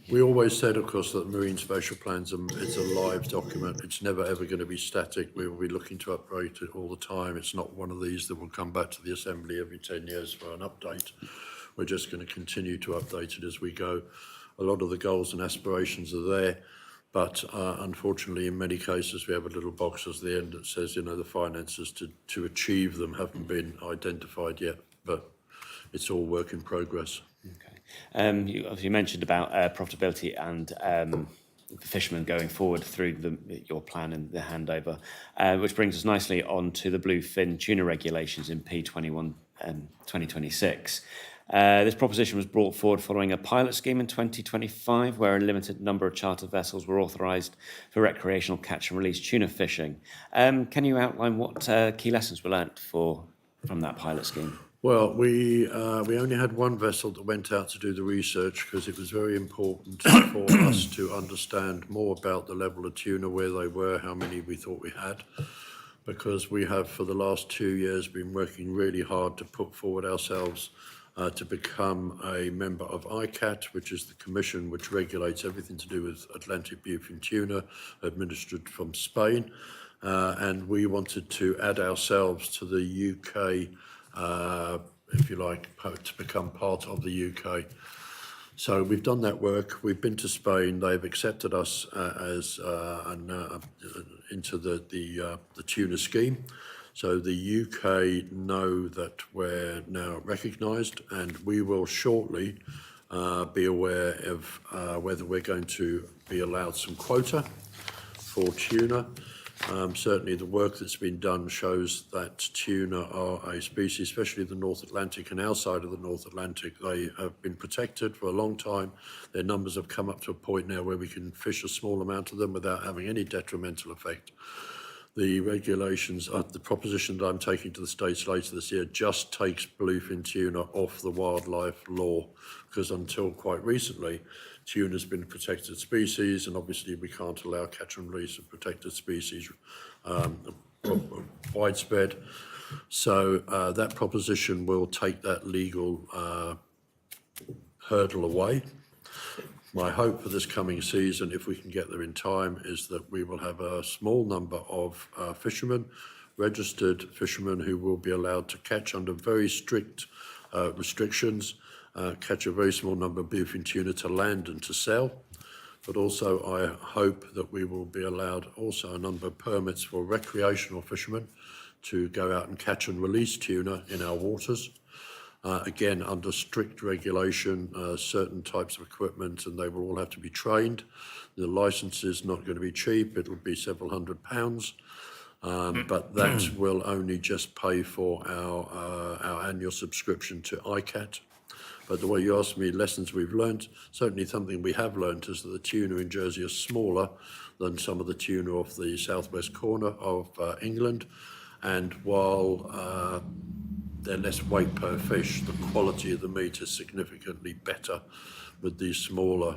Speaker 5: We always said, of course, that Marine Spatial Plan's it's a live document. It's never ever going to be static. We will be looking to update it all the time. It's not one of these that will come back to the Assembly every 10 years for an update. We're just going to continue to update it as we go. A lot of the goals and aspirations are there. But unfortunately, in many cases, we have a little box at the end that says, the finances to achieve them haven't been identified yet, but it's all work in progress.
Speaker 2: Okay. You obviously mentioned about profitability and the fishermen going forward through your plan and the handover, which brings us nicely on to the bluefin tuna regulations in P21 2026. This proposition was brought forward following a pilot scheme in 2025 where a limited number of charter vessels were authorised for recreational catch and release tuna fishing. Can you outline what key lessons were learnt from that pilot scheme?
Speaker 5: Well, we only had one vessel that went out to do the research because it was very important for us to understand more about the level of tuna, where they were, how many we thought we had, because we have for the last 2 years been working really hard to put forward ourselves to become a member of ICAT, which is the commission which regulates everything to do with Atlantic bluefin tuna administered from Spain. And we wanted to add ourselves to the UK, if you like, to become part of the UK. So we've done that work. We've been to Spain. They've accepted us into the tuna scheme. So the UK know that we're now recognised, and we will shortly be aware of whether we're going to be allowed some quota for tuna. Certainly the work that's been done shows that tuna are a species, especially the North Atlantic and our side of the North Atlantic. They have been protected for a long time. Their numbers have come up to a point now where we can fish a small amount of them without having any detrimental effect. The regulations, the proposition that I'm taking to the States later this year just takes bluefin tuna off the wildlife law, because until quite recently, tuna has been a protected species, and obviously we can't allow catch and release of protected species widespread. So that proposition will take that legal hurdle away. My hope for this coming season, if we can get there in time, is that we will have a small number of fishermen, registered fishermen, who will be allowed to catch under very strict restrictions, catch a very small number of bluefin tuna to land and to sell. But also I hope that we will be allowed also a number of permits for recreational fishermen to go out and catch and release tuna in our waters. Again, under strict regulation, certain types of equipment, and they will all have to be trained. The licence is not going to be cheap. It'll be several £100, but that will only just pay for our annual subscription to ICAT. But the way you asked me, lessons we've learnt, certainly something we have learnt is that the tuna in Jersey are smaller than some of the tuna off the southwest corner of England. And while they're less weight per fish, the quality of the meat is significantly better with these smaller,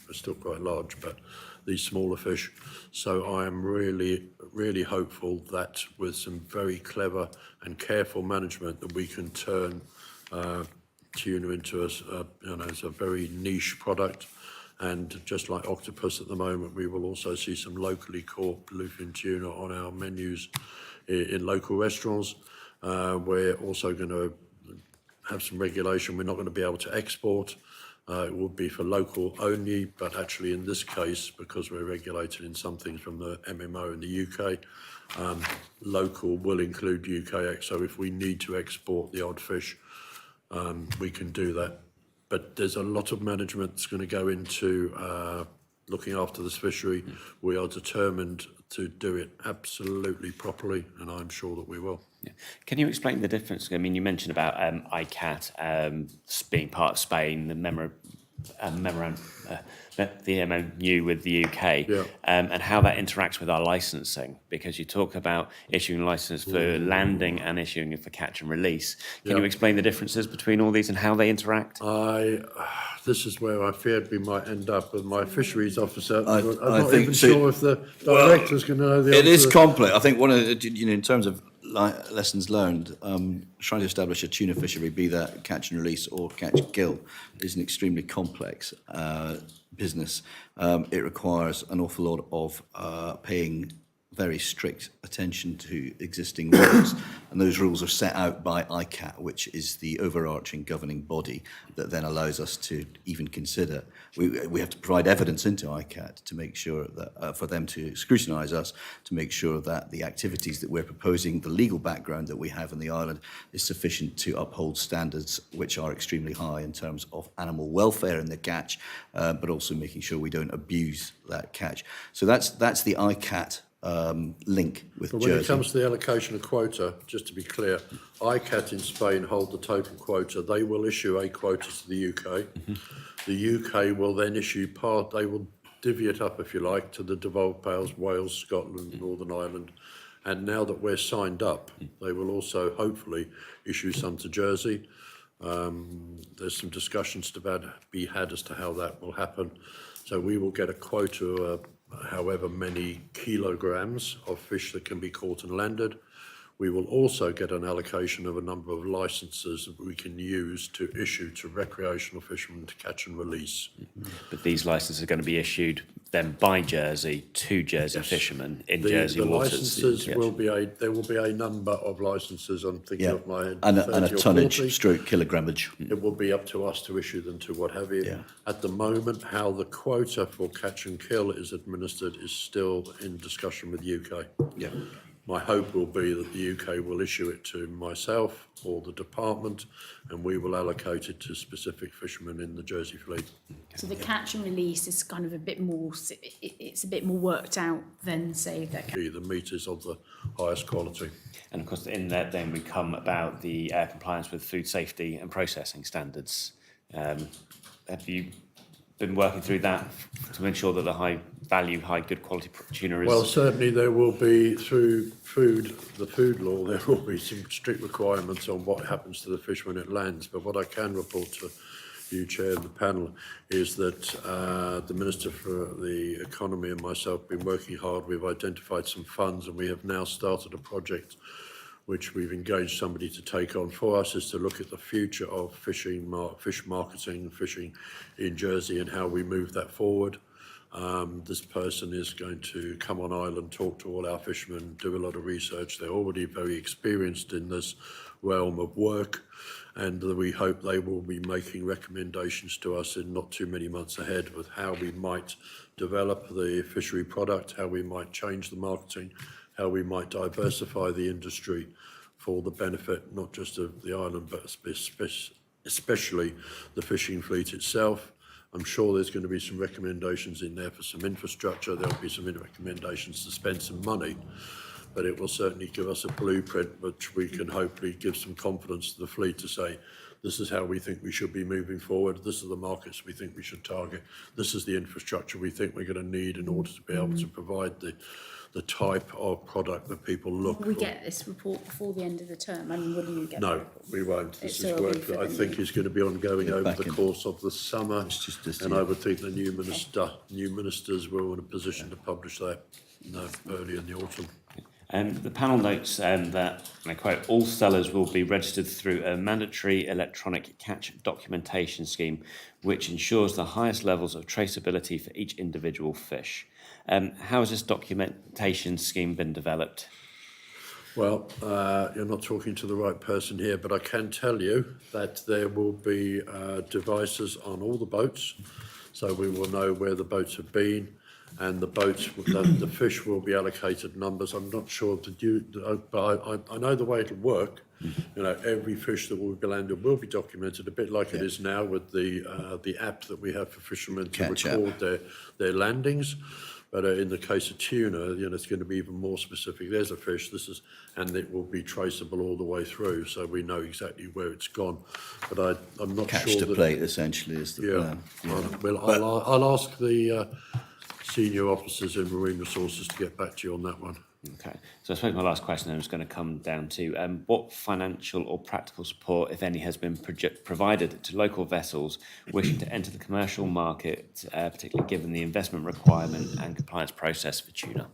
Speaker 5: they're still quite large, but these smaller fish. So I am really, really hopeful that with some very clever and careful management that we can turn tuna into as a very niche product. And just like octopus at the moment, we will also see some locally caught bluefin tuna on our menus in local restaurants. We're also going to have some regulation. We're not going to be able to export. It will be for local only, but actually in this case, because we're regulated in some things from the MMO in the UK, local will include UK. So if we need to export the odd fish, we can do that. But there's a lot of management that's going to go into looking after this fishery. We are determined to do it absolutely properly, and I'm sure that we will.
Speaker 2: Yeah. Can you explain the difference? I mean, you mentioned about ICAT being part of Spain, the the MOU with the UK,
Speaker 5: Yeah.
Speaker 2: and how that interacts with our licensing, because you talk about issuing license for landing and issuing it for catch and release. Can you explain the differences between all these and how they interact?
Speaker 5: This is where I feared we might end up with my fisheries officer. I'm
Speaker 7: I
Speaker 5: not
Speaker 7: think
Speaker 5: even
Speaker 7: so.
Speaker 5: sure if the director's going to know the
Speaker 7: It
Speaker 5: answer.
Speaker 7: is complex. I think one of the, in terms of lessons learned, trying to establish a tuna fishery, be that catch and release or catch kill, is an extremely complex business. It requires an awful lot of paying very strict attention to existing rules, and those rules are set out by ICAT, which is the overarching governing body that then allows us to even consider. We have to provide evidence into ICAT to make sure that, for them to scrutinise us, to make sure that the activities that we're proposing, the legal background that we have in the island, is sufficient to uphold standards which are extremely high in terms of animal welfare in the catch, but also making sure we don't abuse that catch. So that's the ICAT link with
Speaker 5: But when
Speaker 7: Jersey.
Speaker 5: it comes to the allocation of quota, just to be clear, ICAT in Spain hold the total quota. They will issue a quota to the UK. The UK will then issue they will divvy it up, if you like, to the devolved powers, Wales, Scotland, Northern Ireland. And now that we're signed up, they will also hopefully issue some to Jersey. There's some discussions to be had as to how that will happen. So we will get a quota, however many kilograms of fish that can be caught and landed. We will also get an allocation of a number of licenses that we can use to issue to recreational fishermen to catch and release.
Speaker 2: But these licenses are going to be issued then by Jersey to Jersey fishermen in Jersey
Speaker 5: The
Speaker 2: waters.
Speaker 5: licenses there will be a number of licenses, I'm thinking
Speaker 7: Yeah,
Speaker 5: of my head.
Speaker 7: and
Speaker 5: 30
Speaker 7: a
Speaker 5: or
Speaker 7: tonnage
Speaker 5: 40.
Speaker 7: stroke kilogrammage.
Speaker 5: It will be up to us to issue them to what have you.
Speaker 7: Yeah.
Speaker 5: At the moment, how the quota for catch and kill is administered is still in discussion with the UK.
Speaker 7: Yeah.
Speaker 5: My hope will be that the UK will issue it to myself or the department, and we will allocate it to specific fishermen in the Jersey fleet.
Speaker 1: So the catch and release is kind of a bit more, it's a bit more worked out than, say, the
Speaker 5: The meat is of the highest quality.
Speaker 2: And of course, in that then we come about the compliance with food safety and processing standards. Have you been working through that to ensure that the high value, high good quality tuna is...
Speaker 5: Well, certainly there will be, through the food law, there will be some strict requirements on what happens to the fish when it lands. But what I can report to you, Chair, and the panel, is that the Minister for the Economy and myself have been working hard. We've identified some funds, and we have now started a project which we've engaged somebody to take on for us, is to look at the future of fish marketing and fishing in Jersey and how we move that forward. This person is going to come on island, talk to all our fishermen, do a lot of research. They're already very experienced in this realm of work, and we hope they will be making recommendations to us in not too many months ahead with how we might develop the fishery product, how we might change the marketing, how we might diversify the industry for the benefit not just of the island but especially the fishing fleet itself. I'm sure there's going to be some recommendations in there for some infrastructure. There'll be some recommendations to spend some money, but it will certainly give us a blueprint which we can hopefully give some confidence to the fleet to say, this is how we think we should be moving forward. This are the markets we think we should target. This is the infrastructure we think we're going to need in order to be able to provide the type of product that people look for.
Speaker 1: we get this report before the end of the term? I mean, will you get the
Speaker 5: No,
Speaker 1: report?
Speaker 5: we won't. This
Speaker 1: So
Speaker 5: is
Speaker 1: it'll
Speaker 5: work
Speaker 1: be for
Speaker 5: that I
Speaker 1: the
Speaker 5: think
Speaker 1: new-
Speaker 5: is going to be ongoing over
Speaker 7: back
Speaker 5: the
Speaker 7: in.
Speaker 5: course of the summer.
Speaker 7: It's just this
Speaker 5: And
Speaker 7: year.
Speaker 5: I would think the new ministers were in a position to publish that early in the autumn.
Speaker 2: The panel notes that, and I quote, all sellers will be registered through a mandatory electronic catch documentation scheme, which ensures the highest levels of traceability for each individual fish. How has this documentation scheme been developed?
Speaker 5: Well, you're not talking to the right person here, but I can tell you that there will be devices on all the boats, so we will know where the boats have been, and the boats, the fish will be allocated numbers. I'm not sure but I know the way it'll work. You know, every fish that will be landed will be documented, a bit like it is now with the app that we have for fishermen to
Speaker 7: Catch app.
Speaker 5: record their landings. But in the case of tuna, you know, it's going to be even more specific. There's a fish, and it will be traceable all the way through, so we know exactly where it's gone. But I'm not
Speaker 7: Catch
Speaker 5: sure
Speaker 7: to
Speaker 5: that.
Speaker 7: plate, essentially, is the
Speaker 5: Yeah.
Speaker 7: plan.
Speaker 5: I'll ask the senior officers in Marine Resources to get back to you on that one.
Speaker 2: Okay, so I suppose my last question is going to come down to what financial or practical support, if any, has been provided to local vessels wishing to enter the commercial market, particularly given the investment requirement and compliance process for tuna?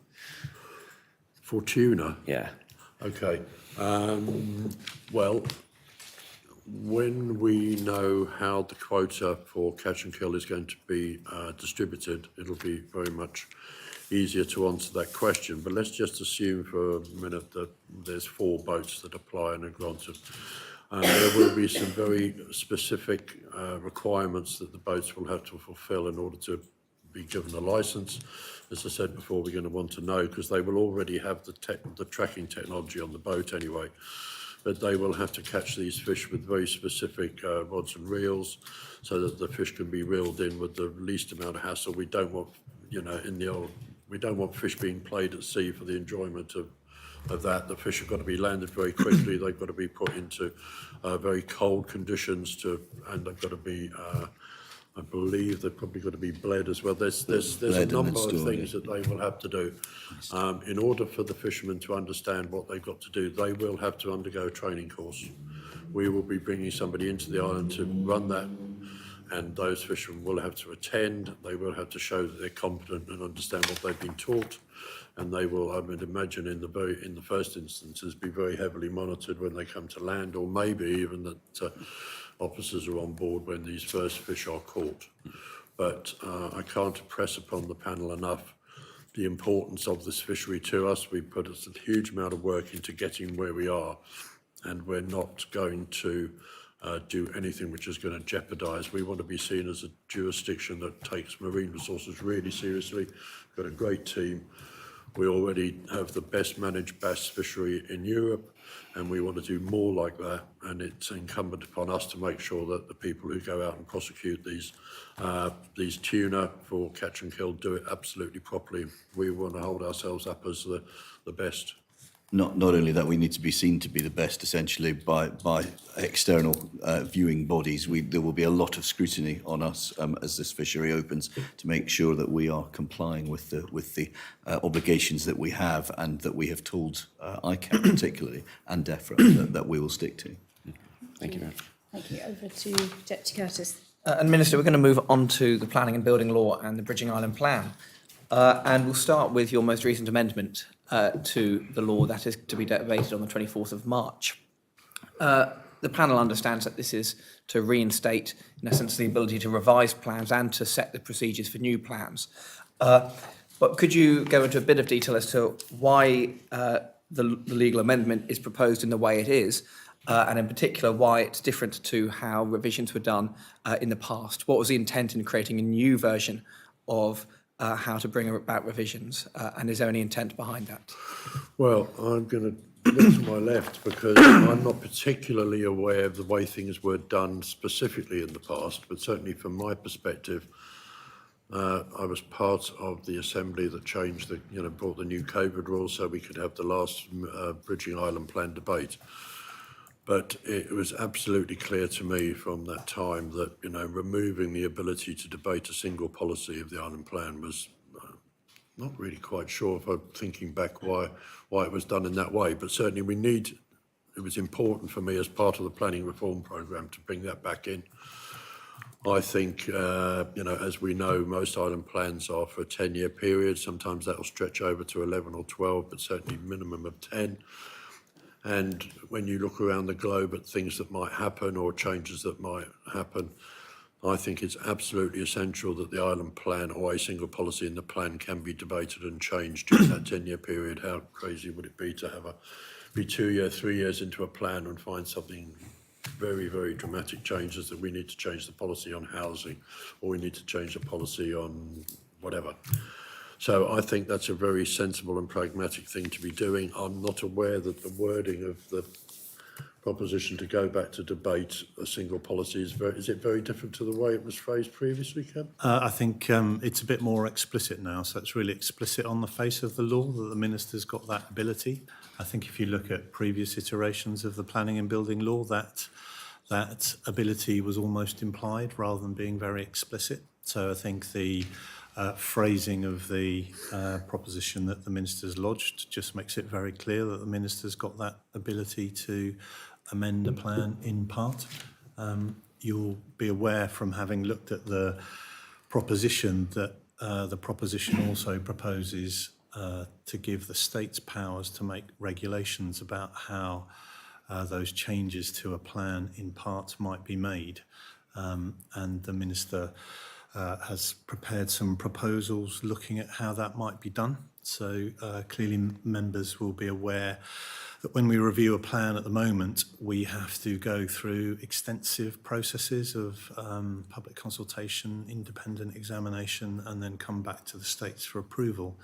Speaker 5: For tuna,
Speaker 2: Yeah.
Speaker 5: okay. Well, when we know how the quota for catch and kill is going to be distributed, it'll be very much easier to answer that question. But let's just assume for a minute that there's 4 boats that apply and are granted. There will be some very specific requirements that the boats will have to fulfil in order to be given a licence. As I said before, we're going to want to know, because they will already have the tracking technology on the boat anyway, but they will have to catch these fish with very specific rods and reels so that the fish can be reeled in with the least amount of hassle. We don't want, we don't want fish being played at sea for the enjoyment of that. The fish have got to be landed very quickly. They've got to be put into very cold conditions and they've got to be, I believe they've probably got to be bled as well. There's a number of things that they will have to do. In order for the fishermen to understand what they've got to do, they will have to undergo a training course. We will be bringing somebody into the island to run that, and those fishermen will have to attend. They will have to show that they're competent and understand what they've been taught, and they will, I would imagine, in the first instances, be very heavily monitored when they come to land, or maybe even that officers are on board when these first fish are caught. But I can't impress upon the panel enough the importance of this fishery to us. We put a huge amount of work into getting where we are, and we're not going to do anything which is going to jeopardise. We want to be seen as a jurisdiction that takes marine resources really seriously. We've got a great team. We already have the best managed bass fishery in Europe, and we want to do more like that. And it's incumbent upon us to make sure that the people who go out and prosecute these tuna for catch and kill do it absolutely properly. We want to hold ourselves up as the best.
Speaker 7: Not only that, we need to be seen to be the best, essentially, by external viewing bodies. There will be a lot of scrutiny on us as this fishery opens to make sure that we are complying with the obligations that we have and that we have told ICAP particularly and DEFRA that we will stick to.
Speaker 2: Thank you very much.
Speaker 1: Thank you. Over to Deputy Curtis.
Speaker 3: And Minister, we're going to move on to the planning and building law and the Bridging Island Plan. And we'll start with your most recent amendment to the law that is to be debated on the 24th of March. The panel understands that this is to reinstate, in essence, the ability to revise plans and to set the procedures for new plans. But could you go into a bit of detail as to why the legal amendment is proposed in the way it is, and in particular why it's different to how revisions were done in the past? What was the intent in creating a new version of how to bring about revisions, and is there any intent behind that?
Speaker 5: Well, I'm going to look to my left because I'm not particularly aware of the way things were done specifically in the past, but certainly from my perspective, I was part of the assembly that changed brought the new COVID rules so we could have the last Bridging Island Plan debate. But it was absolutely clear to me from that time that, removing the ability to debate a single policy of the Island Plan was not really quite sure if I'm thinking back why it was done in that way. But certainly it was important for me as part of the planning reform programme to bring that back in. I think, as we know, most island plans are for a 10-year period. Sometimes that will stretch over to 11 or 12, but certainly minimum of 10. And when you look around the globe at things that might happen or changes that might happen, I think it's absolutely essential that the island plan or a single policy in the plan can be debated and changed during that 10-year period. How crazy would it be to have be 2 years, 3 years into a plan and find something very, very dramatic changes that we need to change the policy on housing, or we need to change the policy on whatever. So I think that's a very sensible and pragmatic thing to be doing. I'm not aware that the wording of the proposition to go back to debate a single policy is it very different to the way it was phrased previously, Kev?
Speaker 4: I think it's a bit more explicit now, so it's really explicit on the face of the law that the Minister's got that ability. I think if you look at previous iterations of the planning and building law, that ability was almost implied rather than being very explicit. So I think the phrasing of the proposition that the Minister's lodged just makes it very clear that the Minister's got that ability to amend a plan in part. You'll be aware from having looked at the proposition that the proposition also proposes to give the states powers to make regulations about how those changes to a plan in part might be made. And the Minister has prepared some proposals looking at how that might be done. So clearly members will be aware that when we review a plan at the moment, we have to go through extensive processes of public consultation, independent examination, and then come back to the states for approval.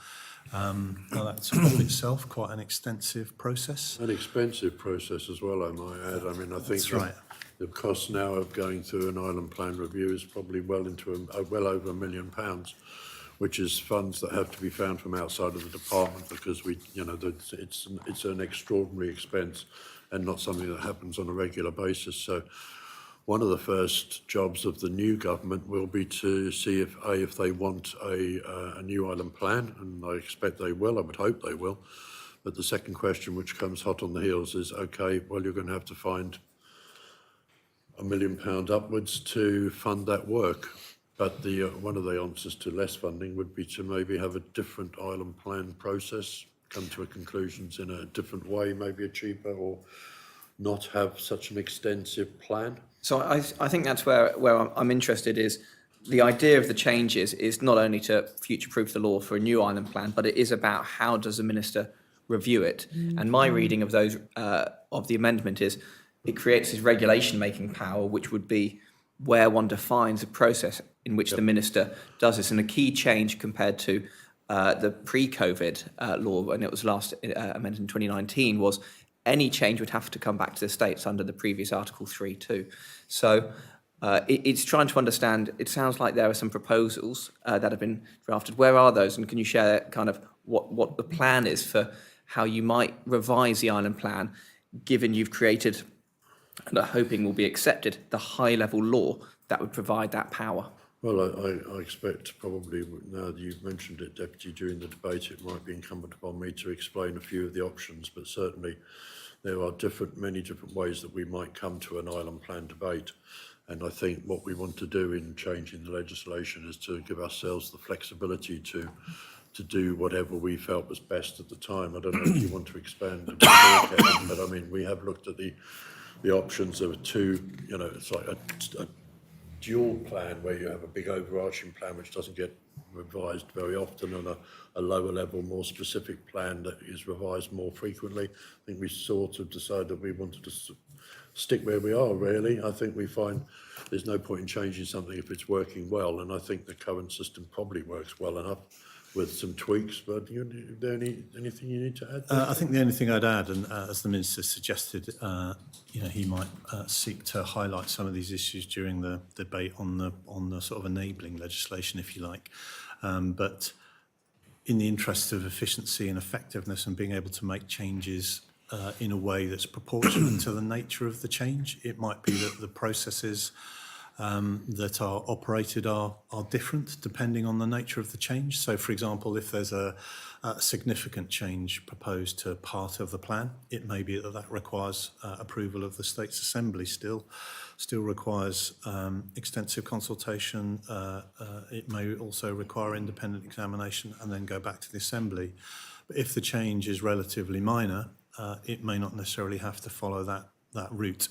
Speaker 4: Now that's all itself quite an extensive process.
Speaker 5: An expensive process as well, I might add. I mean, I think
Speaker 4: That's right.
Speaker 5: the cost now of going through an island plan review is probably well over £1 million, which is funds that have to be found from outside of the department because it's an extraordinary expense and not something that happens on a regular basis. So one of the first jobs of the new government will be to see if they want a new island plan, and I expect they will. I would hope they will. But the second question, which comes hot on the heels, is okay. Well, you're going to have to find £1 million upwards to fund that work. But one of the answers to less funding would be to maybe have a different island plan process, come to conclusions in a different way, maybe a cheaper, or not have such an extensive plan.
Speaker 3: So I think that's where I'm interested is the idea of the changes is not only to future-proof the law for a new island plan, but it is about how does the minister review it. And my reading of those of the amendment is it creates this regulation-making power, which would be where one defines a process in which the minister does this. And a key change compared to the pre-COVID law, when it was last amended in 2019, was any change would have to come back to the states under the previous Article 3.2. So it's trying to understand, it sounds like there are some proposals that have been drafted. Where are those? And can you share kind of what the plan is for how you might revise the island plan, given you've created, and are hoping will be accepted, the high-level law that would provide that power?
Speaker 5: Well, I expect probably, now that you've mentioned it, Deputy, during the debate, it might be incumbent upon me to explain a few of the options, but certainly there are many different ways that we might come to an island plan debate. And I think what we want to do in changing the legislation is to give ourselves the flexibility to do whatever we felt was best at the time. I don't know if you want to expand a bit more, Kevin, but I mean, we have looked at the options of two, it's like a dual plan where you have a big overarching plan which doesn't get revised very often, and a lower level, more specific plan that is revised more frequently. I think we sort of decided that we wanted to stick where we are, really. I think we find there's no point in changing something if it's working well, and I think the current system probably works well enough with some tweaks. But is there anything you need to add?
Speaker 4: I think the only thing I'd add, and as the Minister suggested, he might seek to highlight some of these issues during the debate on the sort of enabling legislation, if you like. But in the interest of efficiency and effectiveness and being able to make changes in a way that's proportionate to the nature of the change, it might be that the processes that are operated are different depending on the nature of the change. So, for example, if there's a significant change proposed to part of the plan, it may be that requires approval of the States Assembly still requires extensive consultation. It may also require independent examination and then go back to the Assembly. But if the change is relatively minor, it may not necessarily have to follow that route.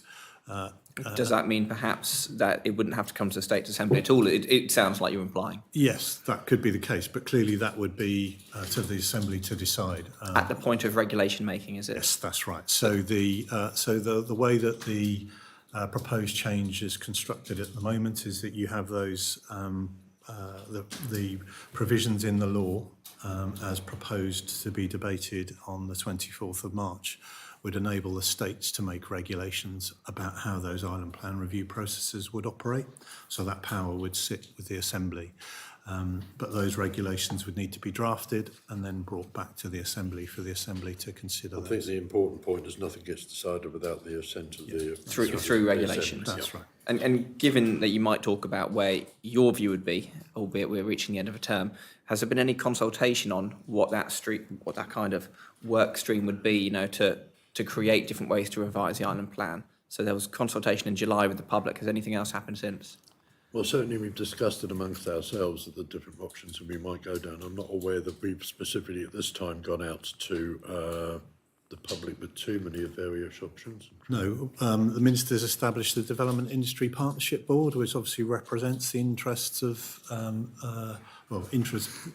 Speaker 3: Does that mean perhaps that it wouldn't have to come to the States Assembly at all? It sounds like you're implying.
Speaker 4: Yes, that could be the case, but clearly that would be to the Assembly to decide.
Speaker 3: At the point of regulation making, is it?
Speaker 4: Yes, that's right. So the way that the proposed change is constructed at the moment is that you have those the provisions in the law as proposed to be debated on the 24th of March would enable the states to make regulations about how those island plan review processes would operate. So that power would sit with the Assembly. But those regulations would need to be drafted and then brought back to the Assembly for the Assembly to consider
Speaker 5: I think the important point is nothing gets decided without the assent of the...
Speaker 3: Through regulations.
Speaker 4: That's right.
Speaker 3: And given that you might talk about where your view would be, albeit we're reaching the end of a term, has there been any consultation on what that kind of work stream would be, to create different ways to revise the island plan? So there was consultation in July with the public. Has anything else happened since?
Speaker 5: Well, certainly we've discussed it amongst ourselves that the different options that we might go down. I'm not aware that we've specifically at this time gone out to the public with too many various options.
Speaker 4: No, the Minister's established the Development Industry Partnership Board, which obviously represents the interests of,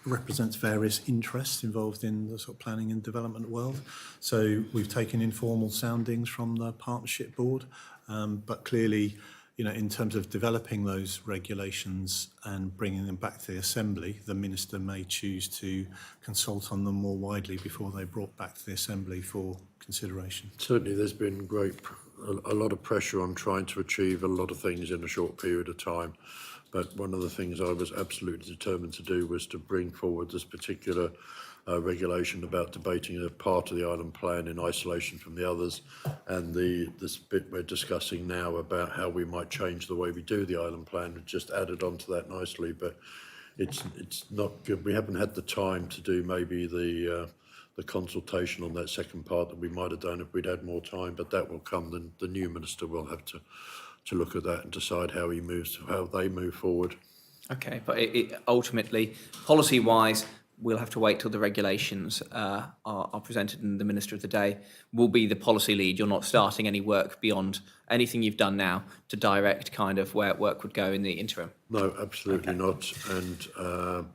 Speaker 4: represents various interests involved in the sort of planning and development world. So we've taken informal soundings from the Partnership Board, but clearly, you know, in terms of developing those regulations and bringing them back to the Assembly, the Minister may choose to consult on them more widely before they're brought back to the Assembly for consideration.
Speaker 5: Certainly, there's been a lot of pressure on trying to achieve a lot of things in a short period of time. But one of the things I was absolutely determined to do was to bring forward this particular regulation about debating a part of the island plan in isolation from the others, and this bit we're discussing now about how we might change the way we do the island plan just added onto that nicely. But it's not good. We haven't had the time to do maybe the consultation on that second part that we might have done if we'd had more time, but that will come. Then the new minister will have to look at that and decide how they move forward.
Speaker 3: Okay, but ultimately, policy-wise, we'll have to wait till the regulations are presented, and the Minister of the Day will be the policy lead. You're not starting any work beyond anything you've done now to direct kind of where work would go in the interim?
Speaker 5: No, absolutely not. And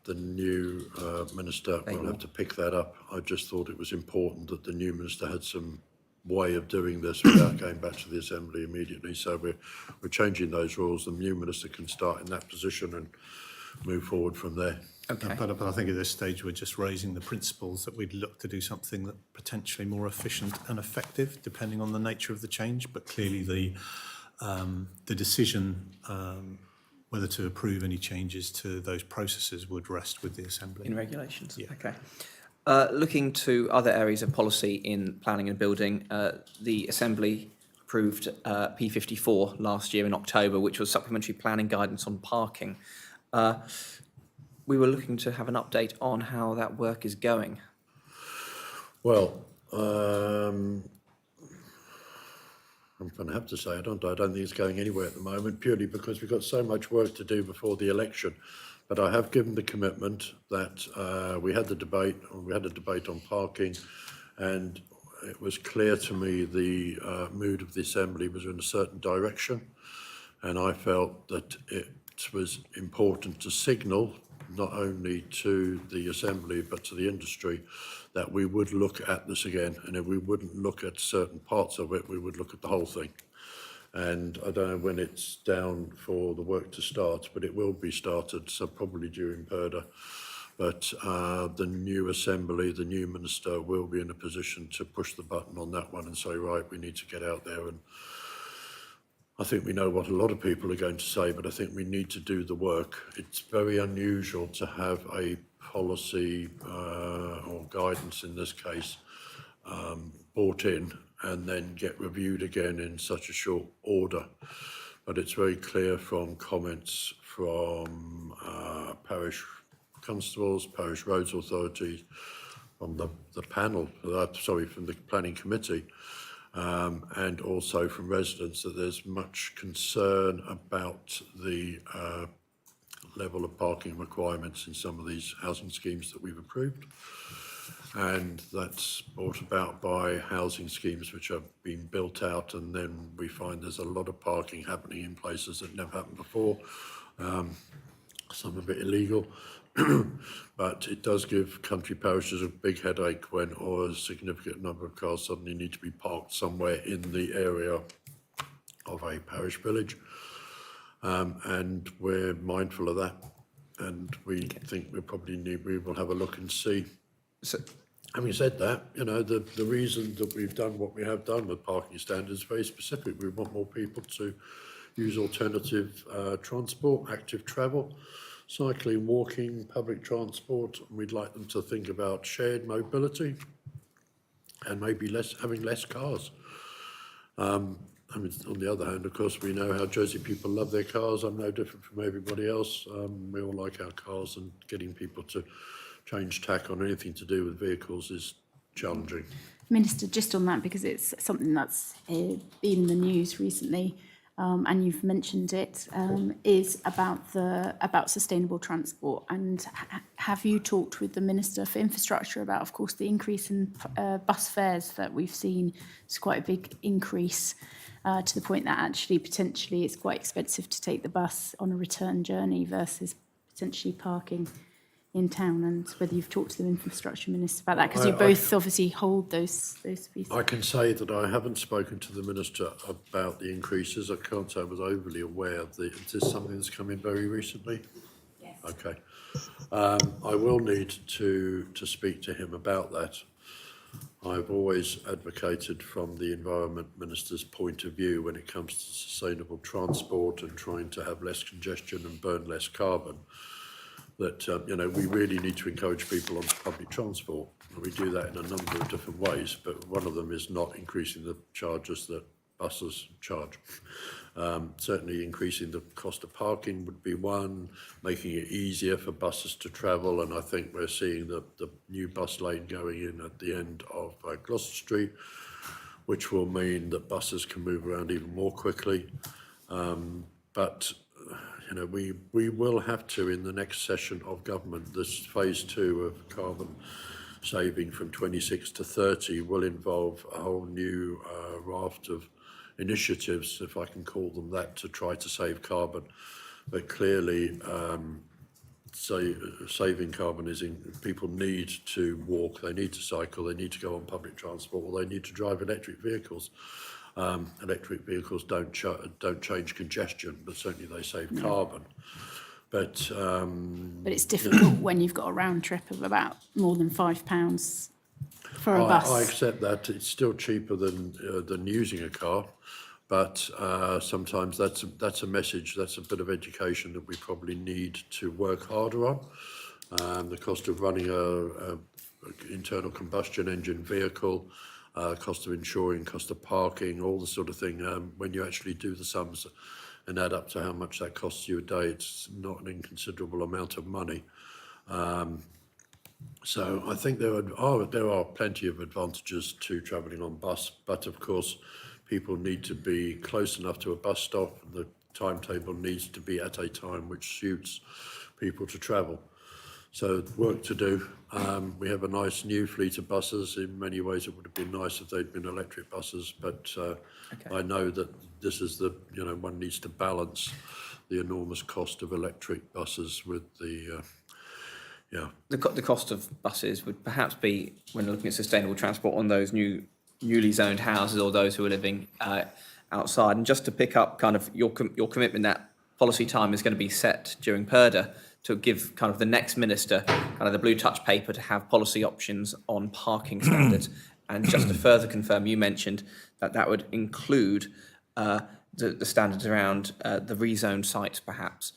Speaker 5: the new minister will have to pick that up. I just thought it was important that the new minister had some way of doing this without going back to the Assembly immediately. So we're changing those rules. The new minister can start in that position and move forward from there.
Speaker 3: Okay.
Speaker 4: But I think at this stage we're just raising the principles that we'd look to do something that potentially more efficient and effective, depending on the nature of the change. But clearly the decision whether to approve any changes to those processes would rest with the Assembly.
Speaker 3: In regulations?
Speaker 4: Yeah.
Speaker 3: Okay. Looking to other areas of policy in planning and building, the Assembly approved P54 last year in October, which was supplementary planning guidance on parking. We were looking to have an update on how that work is going.
Speaker 5: Well, I'm going to have to say I don't think it's going anywhere at the moment, purely because we've got so much work to do before the election. But I have given the commitment that we had a debate on parking, and it was clear to me the mood of the Assembly was in a certain direction, and I felt that it was important to signal not only to the Assembly but to the industry that we would look at this again, and if we wouldn't look at certain parts of it, we would look at the whole thing. And I don't know when it's down for the work to start, but it will be started, so probably during PERDA. But the new Assembly, the new minister will be in a position to push the button on that one and say, right, we need to get out there. And I think we know what a lot of people are going to say, but I think we need to do the work. It's very unusual to have a policy or guidance in this case brought in and then get reviewed again in such a short order. But it's very clear from comments from parish constables, parish roads authorities, from the panel, from the planning committee, and also from residents, that there's much concern about the level of parking requirements in some of these housing schemes that we've approved. And that's brought about by housing schemes which are being built out, and then we find there's a lot of parking happening in places that never happened before, some of it illegal. But it does give country parishes a big headache when a significant number of cars suddenly need to be parked somewhere in the area of a parish village. And we're mindful of that. And we think we will have a look and see.
Speaker 3: So,
Speaker 5: having said that, you know, the reason that we've done what we have done with parking standards is very specific. We want more people to use alternative transport, active travel, cycling, walking, public transport. We'd like them to think about shared mobility and maybe having less cars. I mean, on the other hand, of course, we know how Jersey people love their cars. I'm no different from everybody else. We all like our cars, and getting people to change tack on anything to do with vehicles is challenging.
Speaker 1: Minister, just on that, because it's something that's been in the news recently, and you've mentioned it, is about sustainable transport. And have you talked with the Minister for Infrastructure about, of course, the increase in bus fares that we've seen? It's quite a big increase to the point that actually potentially it's quite expensive to take the bus on a return journey versus potentially parking in town, and whether you've talked to the Infrastructure Minister about that, because you both obviously hold those pieces.
Speaker 5: I can say that I haven't spoken to the Minister about the increases. I can't say I was overly aware of the, is this something that's come in very recently?
Speaker 1: Yes.
Speaker 5: Okay. I will need to speak to him about that. I've always advocated from the Environment Minister's point of view when it comes to sustainable transport and trying to have less congestion and burn less carbon, that we really need to encourage people on public transport. And we do that in a number of different ways, but one of them is not increasing the charges that buses charge. Certainly increasing the cost of parking would be one, making it easier for buses to travel, and I think we're seeing the new bus lane going in at the end of Gloucester Street, which will mean that buses can move around even more quickly. But we will have to, in the next session of government, this phase 2 of carbon saving from 26 to 30 will involve a whole new raft of initiatives, if I can call them that, to try to save carbon. But clearly, saving carbon is people need to walk, they need to cycle, they need to go on public transport, or they need to drive electric vehicles. Electric vehicles don't change congestion, but certainly they save carbon. But
Speaker 1: it's difficult when you've got a round trip of about more than £5 for a bus.
Speaker 5: I accept that it's still cheaper than using a car, but sometimes that's a message, that's a bit of education that we probably need to work harder on. The cost of running a internal combustion engine vehicle, cost of insuring, cost of parking, all the sort of thing. When you actually do the sums and add up to how much that costs you a day, it's not an inconsiderable amount of money. So I think there are plenty of advantages to travelling on bus, but of course people need to be close enough to a bus stop. The timetable needs to be at a time which suits people to travel. So work to do. We have a nice new fleet of buses. In many ways it would have been nice if they'd been electric buses, but I know that this is one needs to balance the enormous cost of electric buses with the
Speaker 3: The cost of buses would perhaps be, when looking at sustainable transport, on those newly zoned houses or those who are living outside. And just to pick up kind of your commitment that policy time is going to be set during PERDA to give kind of the next minister kind of the blue touch paper to have policy options on parking standards. And just to further confirm, you mentioned that would include the standards around the rezoned sites, perhaps.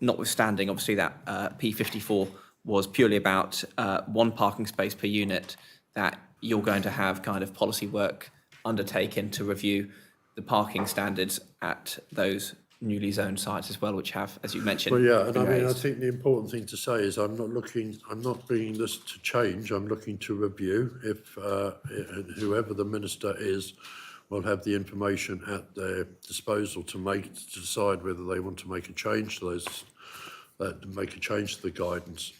Speaker 3: Notwithstanding, obviously, that P54 was purely about one parking space per unit, that you're going to have kind of policy work undertaken to review the parking standards at those newly zoned sites as well, which have, as you mentioned,
Speaker 5: Well, yeah, and
Speaker 3: been
Speaker 5: I mean, I
Speaker 3: raised.
Speaker 5: think the important thing to say is I'm not bringing this to change, I'm looking to review. If whoever the minister is will have the information at their disposal to decide whether they want to make a change to the guidance.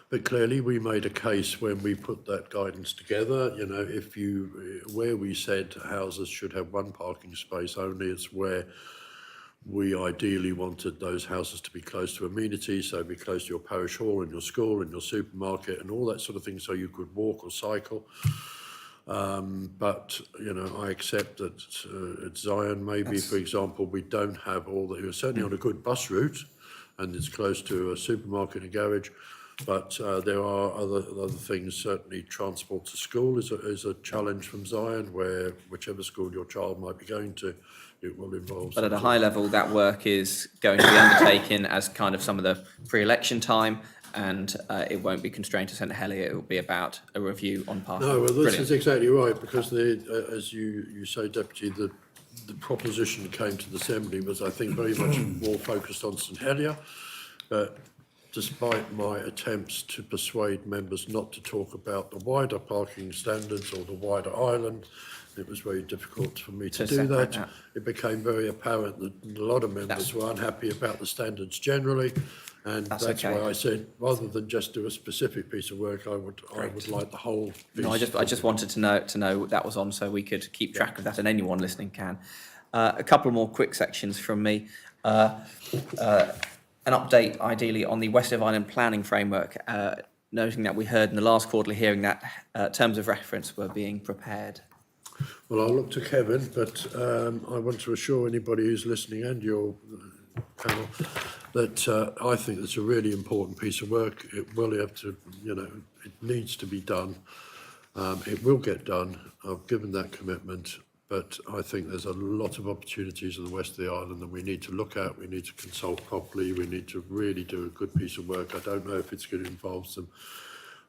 Speaker 5: But clearly we made a case when we put that guidance together, where we said houses should have one parking space only, it's where we ideally wanted those houses to be close to amenities, so be close to your parish hall and your school and your supermarket and all that sort of thing, so you could walk or cycle. But I accept that at Zion, maybe, for example, we don't have all that. You're certainly on a good bus route and it's close to a supermarket and garage. But there are other things. Certainly, transport to school is a challenge from Zion, where whichever school your child might be going to, it will involve.
Speaker 3: But at a high level, that work is going to be undertaken as kind of some of the pre-election time, and it won't be constrained to St Helier. It will be about a review on parking.
Speaker 5: No, well, this
Speaker 3: Brilliant.
Speaker 5: is exactly right, because as you say, Deputy, the proposition that came to the Assembly was, I think, very much more focused on St Helier. But despite my attempts to persuade members not to talk about the wider parking standards or the wider island, it was very difficult for me to do
Speaker 3: separate
Speaker 5: that.
Speaker 3: that.
Speaker 5: It became very apparent that a lot of members were unhappy about the standards generally, and
Speaker 3: That's
Speaker 5: that's
Speaker 3: okay.
Speaker 5: why I said, rather than just do a specific piece of work, I would like the whole piece.
Speaker 3: No, I just wanted to know that was on, so we could keep track of that, and anyone listening can. A couple more quick sections from me. An update, ideally, on the West of Island planning framework, noting that we heard in the last quarterly hearing that terms of reference were being prepared.
Speaker 5: Well, I'll look to Kevin, but I want to assure anybody who's listening and your panel that I think it's a really important piece of work. It will have to, it needs to be done. It will get done. I've given that commitment, but I think there's a lot of opportunities in the west of the island that we need to look at. We need to consult properly. We need to really do a good piece of work. I don't know if it's going to involve some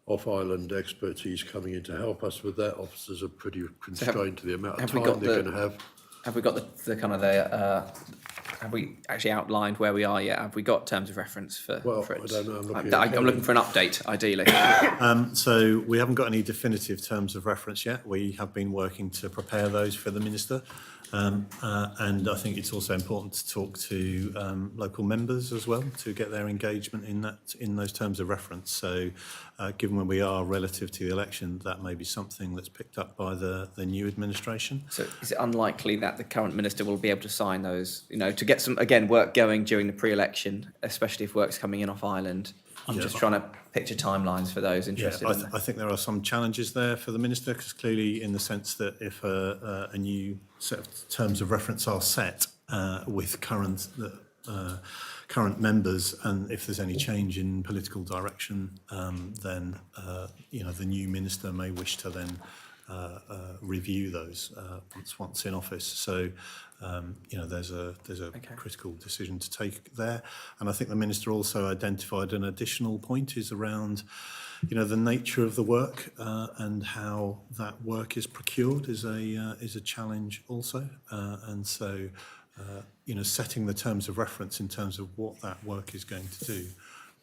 Speaker 5: off-island expertise coming in to help us with that. Officers are pretty constrained to the amount of time they're going to have.
Speaker 3: Have we got the kind of have we actually outlined where we are yet? Have we got terms of reference for
Speaker 5: Well,
Speaker 3: for it?
Speaker 5: I don't know, I'm looking
Speaker 3: I'm
Speaker 5: at Kevin.
Speaker 3: looking for an update, ideally.
Speaker 4: So we haven't got any definitive terms of reference yet. We have been working to prepare those for the Minister. And I think it's also important to talk to local members as well to get their engagement in those terms of reference. So given where we are relative to the election, that may be something that's picked up by the new administration.
Speaker 3: So is it unlikely that the current minister will be able to sign those, to get some, again, work going during the pre-election, especially if work's coming in off island? I'm just trying to picture timelines for those interested in that.
Speaker 4: I think there are some challenges there for the Minister, because clearly in the sense that if a new set of terms of reference are set with current members, and if there's any change in political direction, then the new Minister may wish to then review those once in office. So there's a critical decision to take there, and I think the Minister also identified an additional point is around the nature of the work and how that work is procured is a challenge also, and so setting the terms of reference in terms of what that work is going to do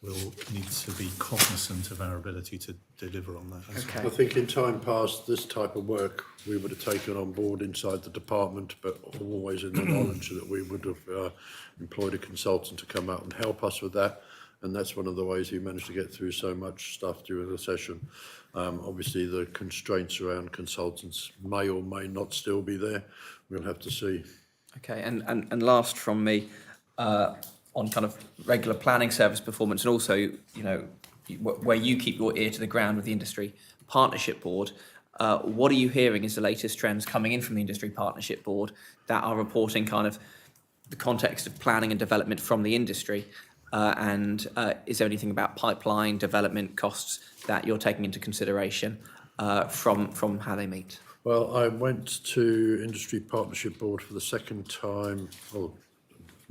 Speaker 4: will need to be cognizant of our ability to deliver on that. As well.
Speaker 5: I think in time past, this type of work we would have taken on board inside the department, but always in the knowledge that we would have employed a consultant to come out and help us with that. And that's one of the ways we managed to get through so much stuff during the session. Obviously, the constraints around consultants may or may not still be there. We'll have to see.
Speaker 3: Okay, and last from me, on kind of regular planning service performance, and also, where you keep your ear to the ground with the Industry Partnership Board, what are you hearing is the latest trends coming in from the Industry Partnership Board that are reporting kind of the context of planning and development from the industry? And is there anything about pipeline development costs that you're taking into consideration from how they meet?
Speaker 5: Well, I went to Industry Partnership Board for the second time,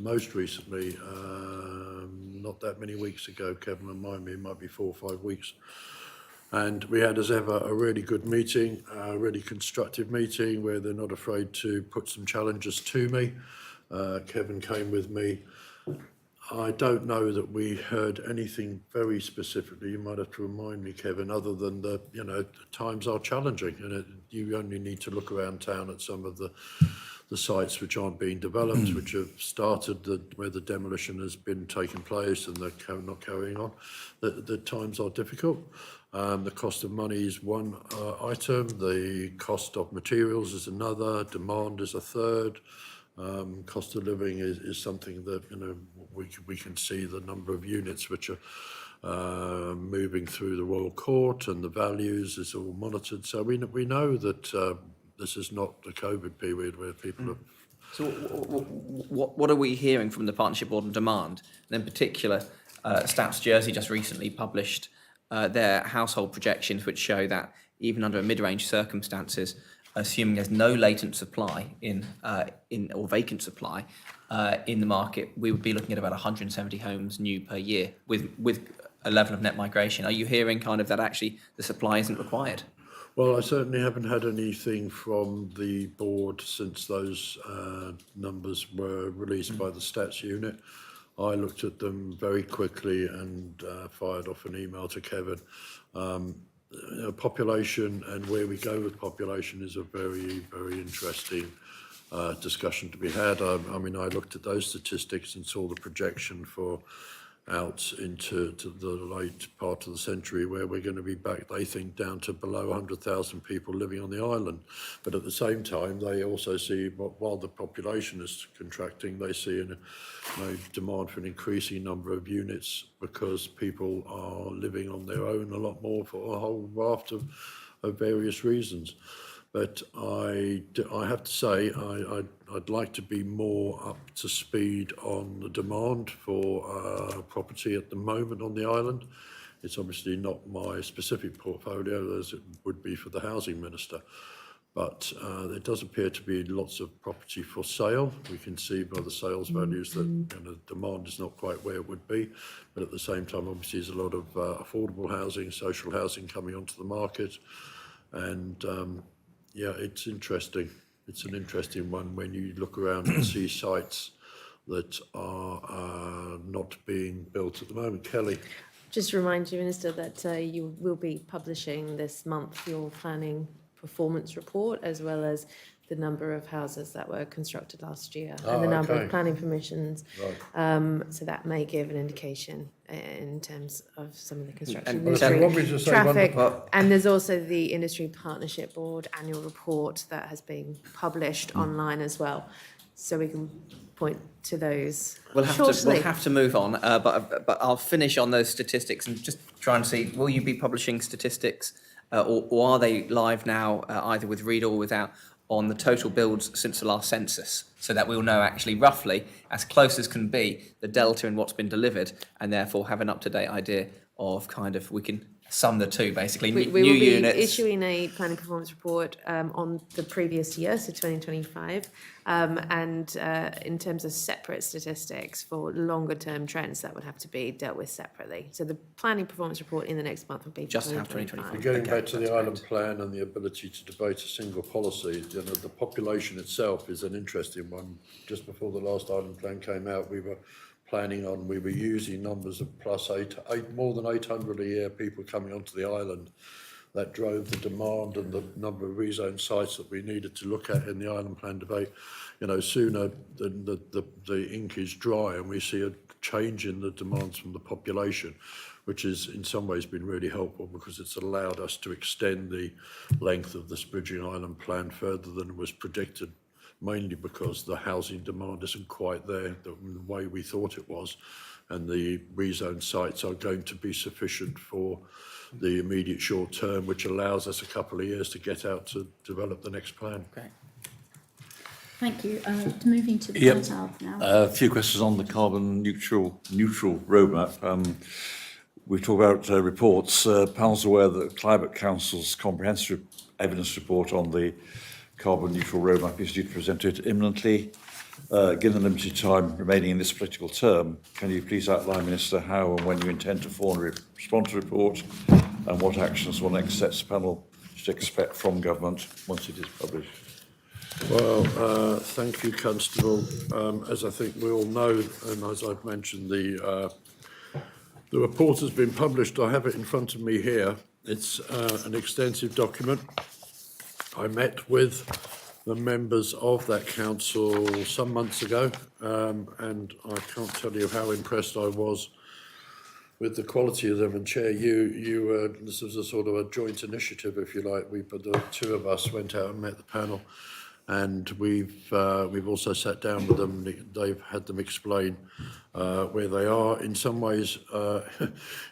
Speaker 5: most recently, not that many weeks ago. Kevin, remind me, it might be 4 or 5 weeks. And we had, as ever, a really good meeting, a really constructive meeting where they're not afraid to put some challenges to me. Kevin came with me. I don't know that we heard anything very specifically. You might have to remind me, Kevin, other than the times are challenging, and you only need to look around town at some of the sites which aren't being developed, which have started, where the demolition has been taking place and they're not carrying on. The times are difficult. The cost of money is one item. The cost of materials is another. Demand is a third. Cost of living is something that we can see the number of units which are moving through the Royal Court, and the values is all monitored. So we know that this is not the COVID period where people are.
Speaker 3: So what are we hearing from the Partnership Board on demand? And in particular, Stats Jersey just recently published their household projections, which show that even under mid-range circumstances, assuming there's no latent supply or vacant supply in the market, we would be looking at about 170 homes new per year with a level of net migration. Are you hearing kind of that actually the supply isn't required?
Speaker 5: Well, I certainly haven't had anything from the board since those numbers were released by the stats unit. I looked at them very quickly and fired off an email to Kevin. Population and where we go with population is a very, very interesting discussion to be had. I mean, I looked at those statistics and saw the projection for out into the late part of the century where we're going to be back, they think, down to below 100,000 people living on the island. But at the same time, they also see, while the population is contracting, they see a demand for an increasing number of units because people are living on their own a lot more for a whole raft of various reasons. But I have to say, I'd like to be more up to speed on the demand for property at the moment on the island. It's obviously not my specific portfolio, as it would be for the housing minister. But there does appear to be lots of property for sale. We can see by the sales values that demand is not quite where it would be. But at the same time, obviously, there's a lot of affordable housing, social housing coming onto the market. And yeah, it's interesting. It's an interesting one when you look around and see sites that are not being built at the moment. Kelly.
Speaker 6: Just to remind you, Minister, that you will be publishing this month your planning performance report, as well as the number of houses that were constructed last year and the number of planning permissions.
Speaker 5: Right.
Speaker 6: So that may give an indication in terms of some of the construction
Speaker 3: And
Speaker 6: industry,
Speaker 3: you
Speaker 5: want me to say
Speaker 6: traffic.
Speaker 3: Well,
Speaker 6: And there's also the Industry Partnership Board annual report that has been published online as well. So we can point to those
Speaker 3: we'll
Speaker 6: shortly.
Speaker 3: have to move on, but I'll finish on those statistics and just try and see, will you be publishing statistics or are they live now, either with Read or without, on the total builds since the last census, so that we'll know actually roughly, as close as can be, the delta in what's been delivered, and therefore have an up-to-date idea of kind of, we can sum the two basically,
Speaker 6: We
Speaker 3: new
Speaker 6: will be
Speaker 3: units.
Speaker 6: issuing a planning performance report on the previous year, so 2025, and in terms of separate statistics for longer term trends, that would have to be dealt with separately. So the planning performance report in the next month will be for
Speaker 3: Just have
Speaker 6: 2025.
Speaker 5: Going
Speaker 3: Okay,
Speaker 5: back to the
Speaker 3: that's
Speaker 5: island
Speaker 3: great.
Speaker 5: plan and the ability to debate a single policy, the population itself is an interesting one. Just before the last island plan came out, we were using numbers of plus more than 800 a year people coming onto the island. That drove the demand and the number of rezone sites that we needed to look at in the island plan debate. Sooner than the ink is dry and we see a change in the demands from the population, which has in some ways been really helpful because it's allowed us to extend the length of this bridging island plan further than was predicted, mainly because the housing demand isn't quite there the way we thought it was, and the rezone sites are going to be sufficient for the immediate short term, which allows us a couple of years to get out to develop the next plan.
Speaker 3: Great.
Speaker 1: Thank you. Moving to the
Speaker 8: Yep.
Speaker 1: Pantab now.
Speaker 8: A few questions on the carbon neutral roadmap. We talk about reports. Panel's aware that Climate Council's comprehensive evidence report on the carbon neutral roadmap is due to be presented imminently. Given the limited time remaining in this political term, can you please outline, Minister, how and when you intend to formally respond to the report and what actions will next steps the panel should expect from government once it is published?
Speaker 5: Well, thank you, Constable. As I think we all know, and as I've mentioned, the report has been published. I have it in front of me here. It's an extensive document. I met with the members of that council some months ago, and I can't tell you how impressed I was with the quality of them. And Chair, this was a sort of a joint initiative, if you like. The two of us went out and met the panel, and we've also sat down with them. They've had them explain where they are. In some ways,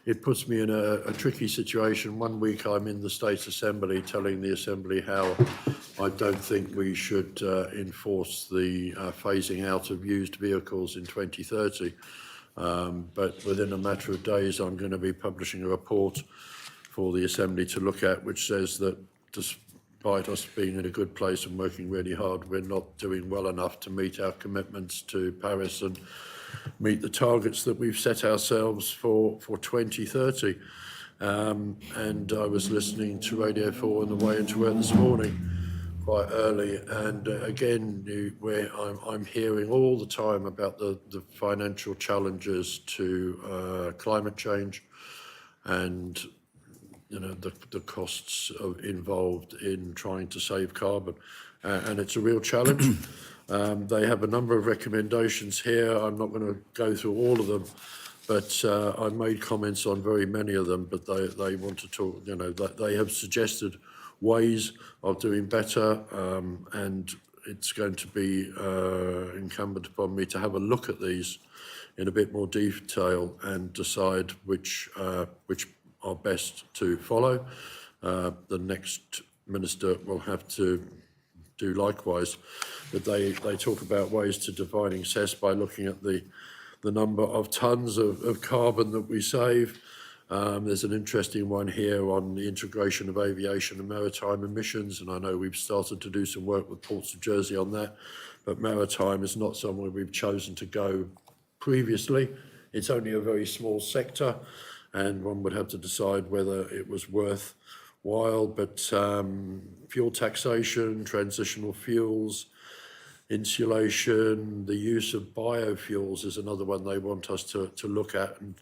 Speaker 5: it puts me in a tricky situation. One week I'm in the State Assembly telling the Assembly how I don't think we should enforce the phasing out of used vehicles in 2030. But within a matter of days, I'm going to be publishing a report for the Assembly to look at, which says that despite us being in a good place and working really hard, we're not doing well enough to meet our commitments to Paris and meet the targets that we've set ourselves for 2030. And I was listening to Radio 4 on the way into work this morning. quite early. And again, where I'm hearing all the time about the financial challenges to climate change and the costs involved in trying to save carbon, and it's a real challenge. They have a number of recommendations here. I'm not going to go through all of them, but I've made comments on very many of them. But they want to talk. They have suggested ways of doing better, and it's going to be incumbent upon me to have a look at these in a bit more detail and decide which are best to follow. The next minister will have to do likewise, but they talk about ways to dividing cess by looking at the number of tonnes of carbon that we save. There's an interesting one here on the integration of aviation and maritime emissions, and I know we've started to do some work with Ports of Jersey on that, but maritime is not somewhere we've chosen to go previously. It's only a very small sector, and one would have to decide whether it was worthwhile. But fuel taxation, transitional fuels, insulation, the use of biofuels is another one they want us to look at. And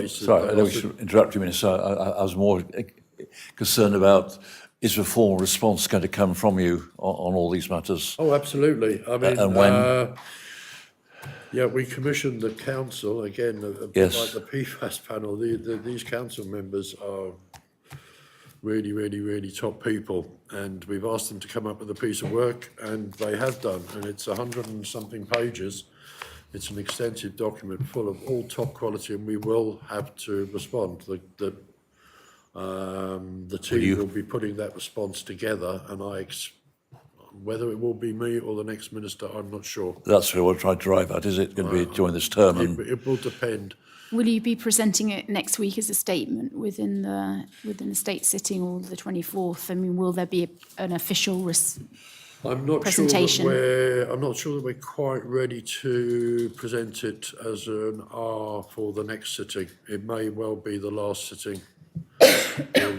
Speaker 8: Sorry, I don't should interrupt you, Minister. I was more concerned about, is a formal response going to come from you on all these matters?
Speaker 5: Oh, absolutely. I mean,
Speaker 8: and when?
Speaker 5: Yeah, we commissioned the council, again,
Speaker 8: Yes.
Speaker 5: like the PFAS panel. These council members are really, really, really top people, and we've asked them to come up with a piece of work, and they have done, and it's 100 and something pages. It's an extensive document full of all top quality, and we will have to respond. The team will be putting that response together, and whether it will be me or the next minister, I'm not sure.
Speaker 8: That's what we're trying to drive at. Is it going to be during this term?
Speaker 5: It will depend.
Speaker 1: Will you be presenting it next week as a statement within the state sitting, or the 24th? I mean, will there be an official
Speaker 5: I'm not
Speaker 1: presentation?
Speaker 5: I'm not sure that we're quite ready to present it as an R for the next sitting. It may well be the last sitting.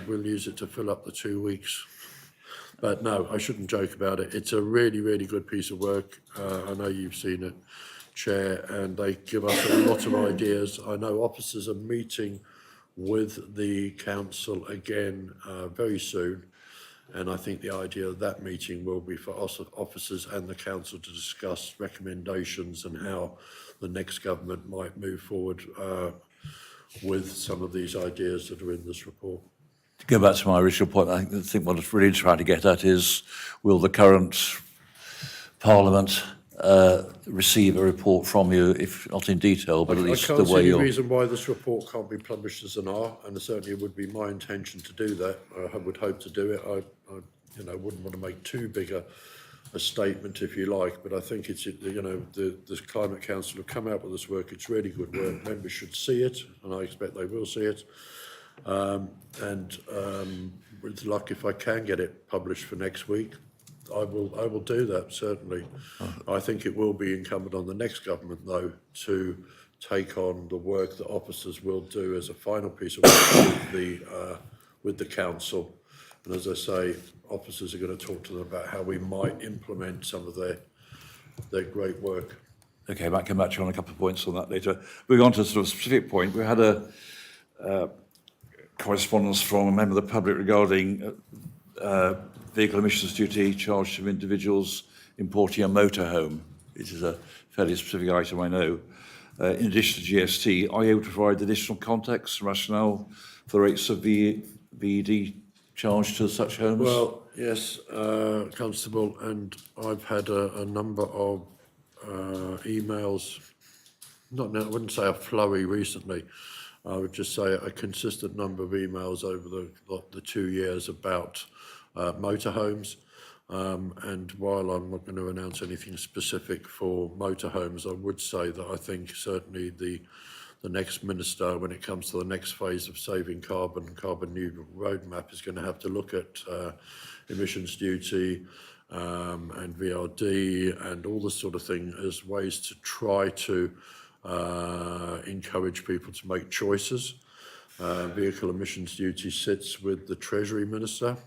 Speaker 5: We'll use it to fill up the 2 weeks. But no, I shouldn't joke about it. It's a really, really good piece of work. I know you've seen it, Chair, and they give us a lot of ideas. I know officers are meeting with the council again very soon, and I think the idea of that meeting will be for us officers and the council to discuss recommendations and how the next government might move forward with some of these ideas that are in this report.
Speaker 8: To go back to my original point, I think what it's really trying to get at is, will the current Parliament receive a report from you, if not in detail, but at least the way
Speaker 5: I can't see
Speaker 8: you're...
Speaker 5: any reason why this report can't be published as an R, and certainly it would be my intention to do that. I would hope to do it. I wouldn't want to make too big a statement, if you like, but I think it's, the Climate Council have come out with this work. It's really good work. Members should see it, and I expect they will see it. With luck, if I can get it published for next week, I will do that, certainly. I think it will be incumbent on the next government, though, to take on the work that officers will do as a final piece of work with the council. And as I say, officers are going to talk to them about how we might implement some of their great work.
Speaker 8: Okay, I might come back to you on a couple of points on that later. Moving on to a sort of specific point, we had a correspondence from a member of the public regarding vehicle emissions duty charged to individuals importing a motorhome. It is a fairly specific item, I know. In addition to GST, are you able to provide additional context and rationale for the rates of VED charged to such homes?
Speaker 5: Well, yes, Constable, and I've had a number of emails, I wouldn't say a flurry recently, I would just say a consistent number of emails over the 2 years about motorhomes. And while I'm not going to announce anything specific for motorhomes, I would say that I think certainly the next minister, when it comes to the next phase of saving carbon neutral roadmap, is going to have to look at emissions duty and VRD and all this sort of thing as ways to try to encourage people to make choices. Vehicle emissions duty sits with the Treasury Minister.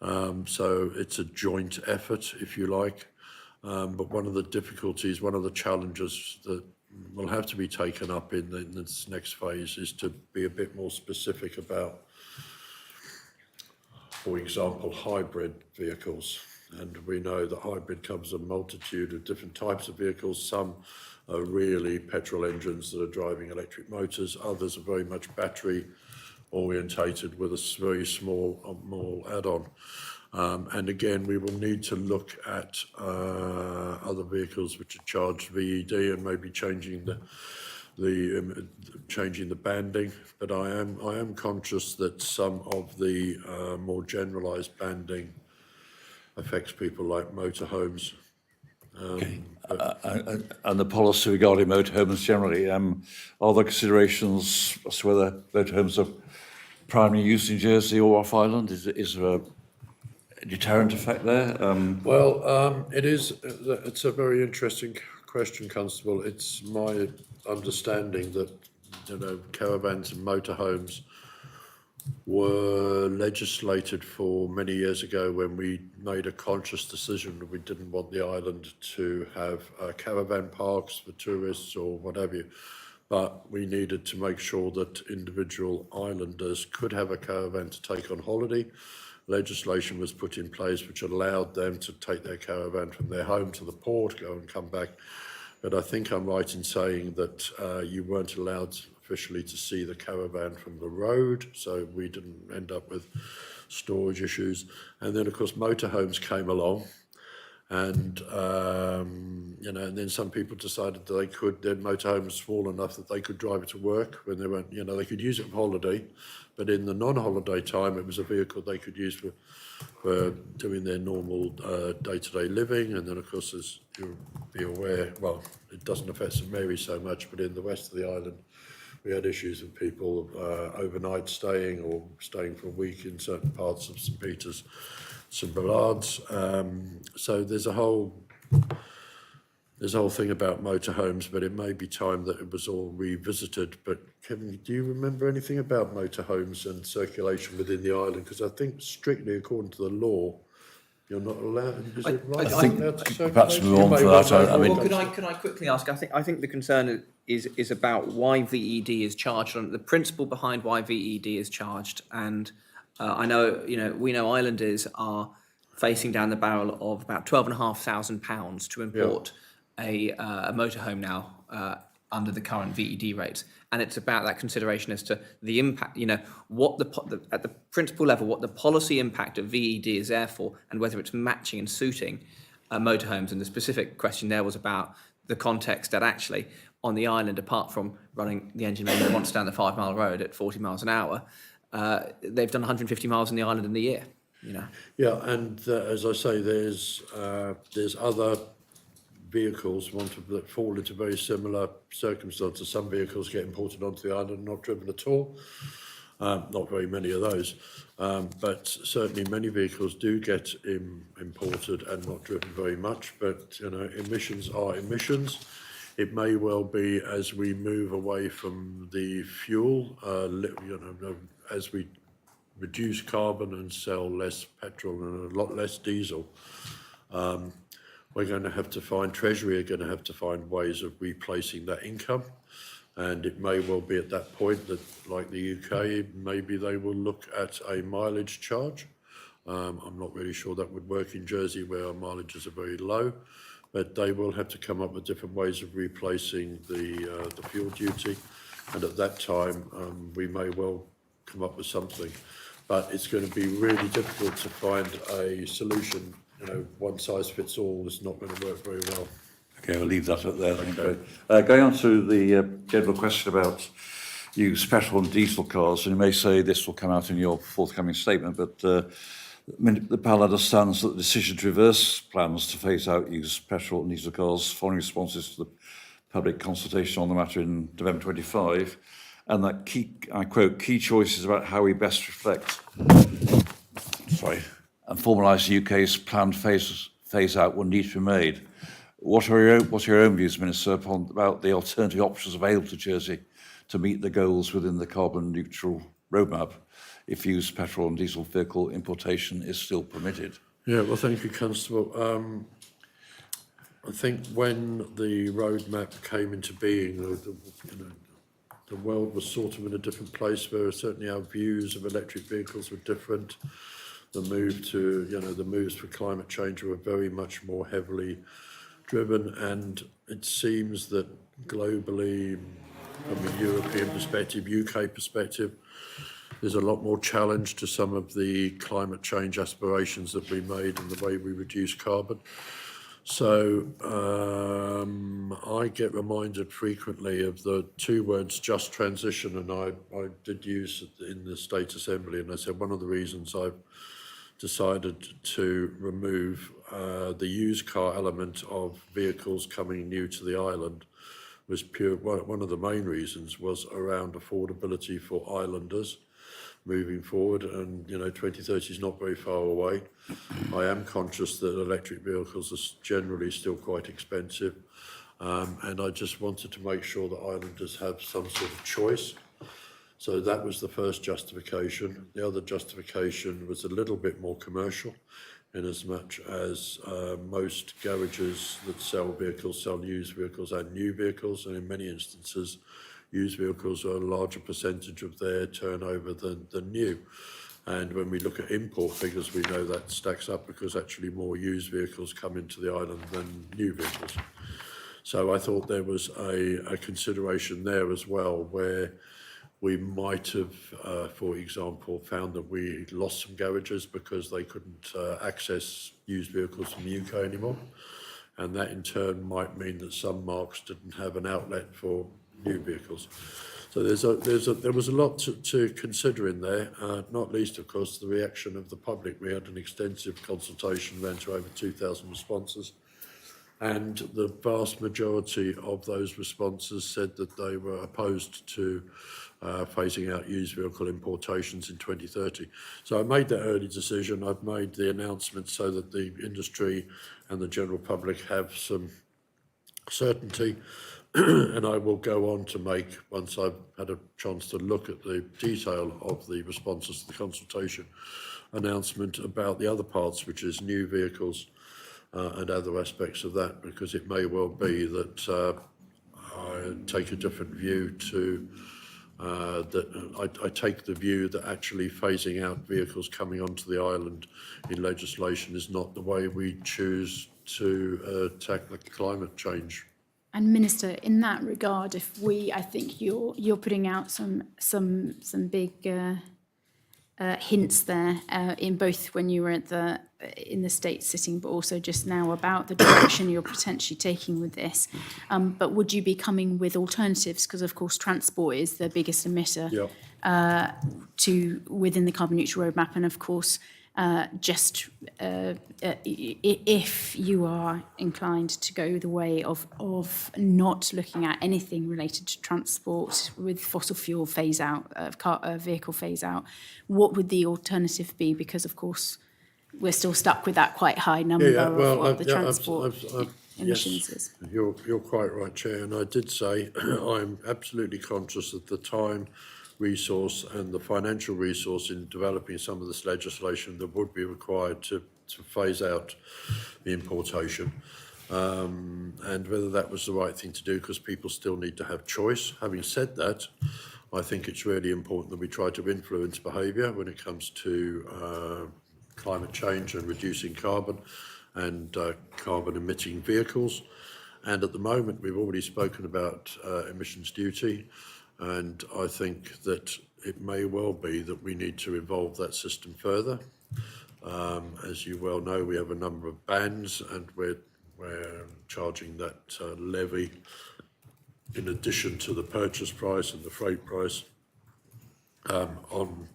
Speaker 5: So it's a joint effort, if you like. But one of the difficulties, one of the challenges that will have to be taken up in this next phase is to be a bit more specific about, for example, hybrid vehicles. And we know that hybrid covers a multitude of different types of vehicles. Some are really petrol engines that are driving electric motors. Others are very much battery orientated with a very small add-on. And again, we will need to look at other vehicles which are charged VED and maybe changing the banding. But I am conscious that some of the more generalised banding affects people like motorhomes.
Speaker 8: And the policy regarding motorhomes generally, are there considerations as to whether motorhomes are primarily used in Jersey or off island? Is there a deterrent effect there?
Speaker 5: It is. It's a very interesting question, Constable. It's my understanding that caravans and motorhomes were legislated for many years ago when we made a conscious decision that we didn't want the island to have caravan parks for tourists or whatever. But we needed to make sure that individual islanders could have a caravan to take on holiday. Legislation was put in place which allowed them to take their caravan from their home to the port, go and come back. But I think I'm right in saying that you weren't allowed officially to see the caravan from the road, so we didn't end up with storage issues. And then, of course, motorhomes came along, and and then some people decided that they could. Their motorhome was small enough that they could drive it to work when they went. They could use it for holiday, but in the non-holiday time, it was a vehicle they could use for doing their normal day-to-day living. And then, of course, as you'll be aware, well, it doesn't affect St Mary so much, but in the west of the island, we had issues with people overnight staying or staying for a week in certain parts of St Peter's, St Bullards. So there's a whole thing about motorhomes, but it may be time that it was all revisited. But Kevin, do you remember anything about motorhomes and circulation within the island? Because I think strictly according to the law, you're not allowed. Is it right?
Speaker 8: I think
Speaker 5: Allowed to circulate?
Speaker 8: perhaps move on
Speaker 5: You may
Speaker 8: for
Speaker 5: well
Speaker 8: that.
Speaker 5: know
Speaker 8: I mean,
Speaker 5: more.
Speaker 3: Could I quickly ask? I think the concern is about why VED is charged, on the principle behind why VED is charged. And I know, we know islanders are facing down the barrel of about £12,500 to import a motorhome now under the current VED rates. And it's about that consideration as to the impact, what at the principal level, what the policy impact of VED is there for, and whether it's matching and suiting motorhomes. And the specific question there was about the context that actually on the island, apart from running the engine maybe once down the 5 mile road at 40 miles an hour, they've done 150 miles on the island in the year.
Speaker 5: Yeah, and as I say, there's other vehicles that fall into very similar circumstances. Some vehicles get imported onto the island and not driven at all. Not very many of those, but certainly many vehicles do get imported and not driven very much. But emissions are emissions. It may well be as we move away from the fuel, as we reduce carbon and sell less petrol and a lot less diesel, we're going to have to find, Treasury are going to have to find ways of replacing that income. And it may well be at that point that, like the UK, maybe they will look at a mileage charge. I'm not really sure that would work in Jersey where our mileages are very low, but they will have to come up with different ways of replacing the fuel duty. And at that time, we may well come up with something. But it's going to be really difficult to find a solution. One size fits all is not going to work very well.
Speaker 8: Okay, we'll leave that up there. Okay. Going on to the general question about used petrol and diesel cars, and you may say this will come out in your forthcoming statement, but the panel understands that the decision to reverse plans to phase out used petrol and diesel cars following responses to the public consultation on the matter in November 25, and that key choices about how we best reflect, and formalise the UK's planned phase out will need to be made. What are your own views, Minister, about the alternative options available to Jersey to meet the goals within the carbon neutral roadmap? if used petrol and diesel vehicle importation is still permitted.
Speaker 5: Yeah, well, thank you, Constable. I think when the roadmap came into being, the world was sort of in a different place, where certainly our views of electric vehicles were different. The moves for climate change were very much more heavily driven, and it seems that globally, from a European perspective, UK perspective, there's a lot more challenge to some of the climate change aspirations that we made and the way we reduce carbon. So I get reminded frequently of the two words just transition, and I did use it in the State Assembly, and I said one of the reasons I've decided to remove the used car element of vehicles coming new to the island was one of the main reasons was around affordability for islanders moving forward, and 2030 is not very far away. I am conscious that electric vehicles are generally still quite expensive, and I just wanted to make sure that islanders have some sort of choice. So that was the first justification. The other justification was a little bit more commercial, in as much as most garages that sell vehicles sell used vehicles and new vehicles, and in many instances used vehicles are a larger percentage of their turnover than new. And when we look at import figures, we know that stacks up, because actually more used vehicles come into the island than new vehicles. So I thought there was a consideration there as well, where we might have, for example, found that we lost some garages because they couldn't access used vehicles from the UK anymore. And that in turn might mean that some marques didn't have an outlet for new vehicles. So there was a lot to consider in there, not least, of course, the reaction of the public. We had an extensive consultation, ran to over 2,000 responses, and the vast majority of those responses said that they were opposed to phasing out used vehicle importations in 2030. So I made that early decision. I've made the announcement so that the industry and the general public have some certainty, and I will go on to make, once I've had a chance to look at the detail of the responses to the consultation, announcement about the other parts, which is new vehicles and other aspects of that, because it may well be that I take a different view to I take the view that actually phasing out vehicles coming onto the island in legislation is not the way we choose to tackle climate change.
Speaker 1: And Minister, in that regard, I think you're putting out some big hints there, in both when you were in the state sitting, but also just now, about the direction you're potentially taking with this. But would you be coming with alternatives? Because of course transport is the biggest emitter within the carbon neutral roadmap, and of course if you are inclined to go the way of not looking at anything related to transport with fossil fuel phase out, vehicle phase out, what would the alternative be? Because of course we're still stuck with that quite high number of what the transport emissions is.
Speaker 5: You're quite right, Chair, and I did say I'm absolutely conscious of the time, resource and the financial resource in developing some of this legislation that would be required to phase out the importation, and whether that was the right thing to do, because people still need to have choice. Having said that, I think it's really important that we try to influence behaviour when it comes to climate change and reducing carbon and carbon emitting vehicles. And at the moment, we've already spoken about emissions duty, and I think that it may well be that we need to evolve that system further. As you well know, we have a number of bands, and we're charging that levy in addition to the purchase price and the freight price on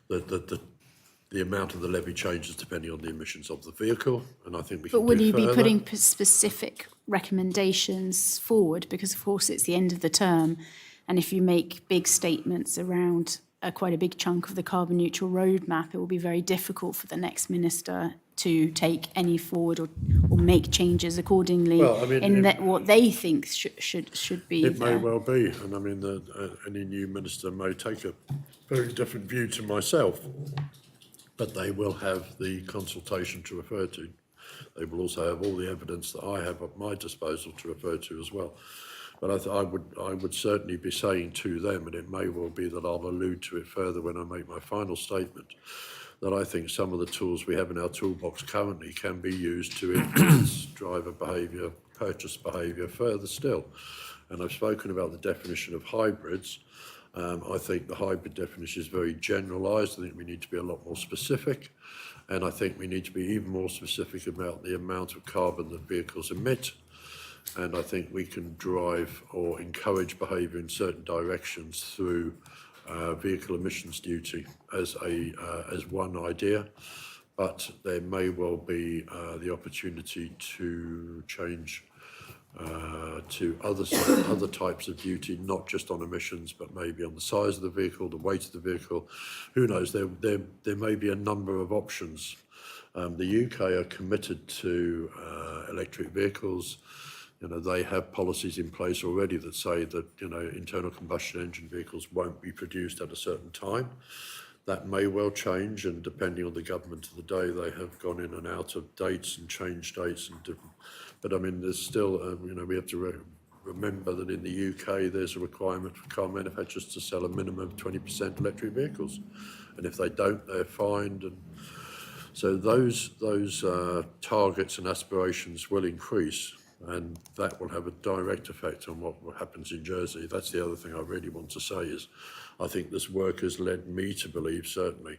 Speaker 5: the amount of the levy changes depending on the emissions of the vehicle, and I think we can do further.
Speaker 1: But will you be putting specific recommendations forward? Because of course it's the end of the term, and if you make big statements around quite a big chunk of the carbon neutral roadmap, it will be very difficult for the next minister to take any forward or make changes accordingly
Speaker 5: Well, I mean,
Speaker 1: in that what they think should be
Speaker 5: It may
Speaker 1: there.
Speaker 5: well be, and I mean, any new minister may take a very different view to myself, but they will have the consultation to refer to. They will also have all the evidence that I have at my disposal to refer to as well. But I would certainly be saying to them, and it may well be that I'll allude to it further when I make my final statement, that I think some of the tools we have in our toolbox currently can be used to influence driver behaviour, purchase behaviour further still. And I've spoken about the definition of hybrids. I think the hybrid definition is very generalised. I think we need to be a lot more specific. And I think we need to be even more specific about the amount of carbon that vehicles emit. And I think we can drive or encourage behaviour in certain directions through vehicle emissions duty as one idea, but there may well be the opportunity to change to other types of duty, not just on emissions, but maybe on the size of the vehicle, the weight of the vehicle. Who knows? There may be a number of options. The UK are committed to electric vehicles. You know, they have policies in place already that say that, you know, internal combustion engine vehicles won't be produced at a certain time. That may well change, and depending on the government of the day, they have gone in and out of dates and changed dates and different. But I mean, there's still, you know, we have to remember that in the UK, there's a requirement for car manufacturers to sell a minimum of 20% electric vehicles, and if they don't, they're fined. And so those targets and aspirations will increase. And that will have a direct effect on what happens in Jersey. That's the other thing I really want to say is I think this work has led me to believe, certainly,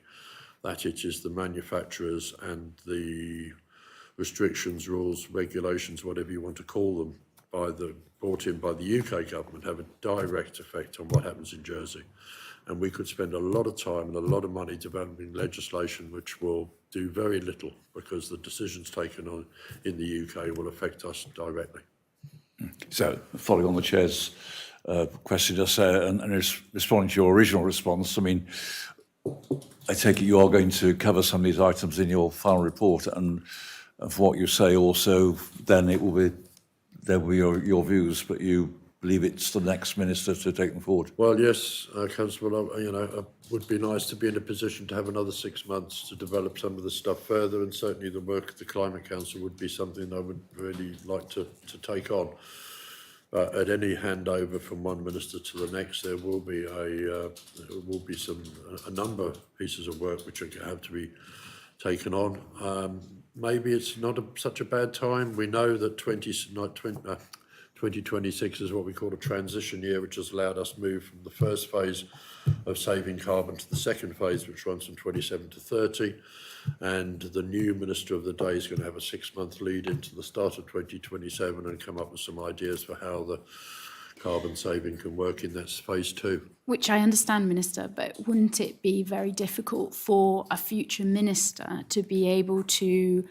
Speaker 5: that it is the manufacturers and the restrictions, rules, regulations, whatever you want to call them, brought in by the UK government have a direct effect on what happens in Jersey. And we could spend a lot of time and a lot of money developing legislation which will do very little because the decisions taken on in the UK will affect us directly.
Speaker 8: So, following on the Chair's question just and responding to your original response, I mean, I take it you are going to cover some of these items in your final report, and of what you say also, then there will be your views, but you believe it's the next minister to take them forward.
Speaker 5: Well, yes, Councillor, you know, it would be nice to be in a position to have another 6 months to develop some of the stuff further, and certainly the work of the Climate Council would be something I would really like to take on. At any handover from one minister to the next, there will be a number of pieces of work which have to be taken on. Maybe it's not such a bad time. We know that 2026 is what we call a transition year, which has allowed us to move from the first phase of saving carbon to the second phase, which runs from 27 to 30. And the new Minister of the Day is going to have a 6-month lead into the start of 2027 and come up with some ideas for how the carbon saving can work in that phase 2.
Speaker 1: Which I understand, Minister, but wouldn't it be very difficult for a future minister to be able to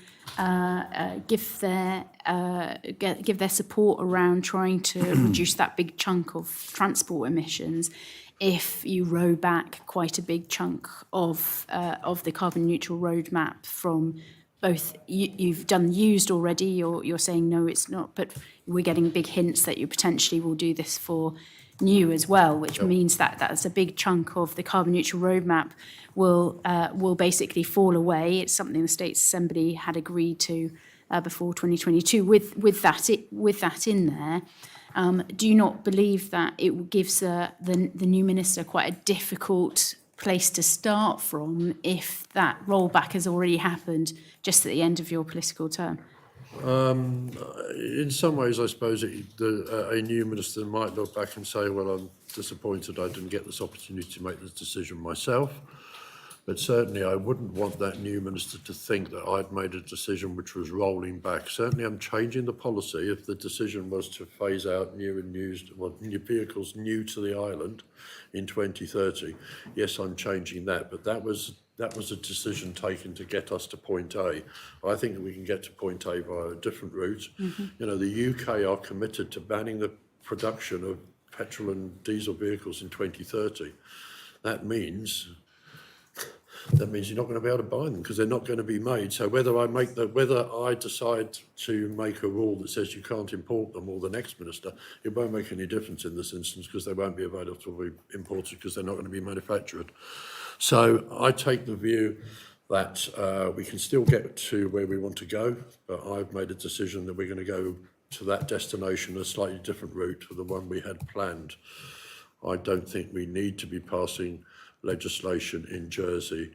Speaker 1: give their support around trying to reduce that big chunk of transport emissions if you row back quite a big chunk of the carbon neutral roadmap from both you've done used already, you're saying no, it's not, but we're getting big hints that you potentially will do this for new as well, which means that that's a big chunk of the carbon neutral roadmap will basically fall away. It's something the State Assembly had agreed to before 2022. With that in there, do you not believe that it gives the new minister quite a difficult place to start from if that rollback has already happened just at the end of your political term?
Speaker 5: In some ways, I suppose a new minister might look back and say, well, I'm disappointed I didn't get this opportunity to make this decision myself. But certainly I wouldn't want that new minister to think that I'd made a decision which was rolling back. Certainly I'm changing the policy. If the decision was to phase out new vehicles new to the island in 2030, yes, I'm changing that. But that was a decision taken to get us to point A. I think that we can get to point A via a different route. Mm-hmm. You know, the UK are committed to banning the production of petrol and diesel vehicles in 2030. That means that means you're not going to be able to buy them because they're not going to be made. So whether I decide to make a rule that says you can't import them, or the next minister, it won't make any difference in this instance because they won't be available to be imported because they're not going to be manufactured. So I take the view that we can still get to where we want to go, but I've made a decision that we're going to go to that destination a slightly different route to the one we had planned. I don't think we need to be passing legislation in Jersey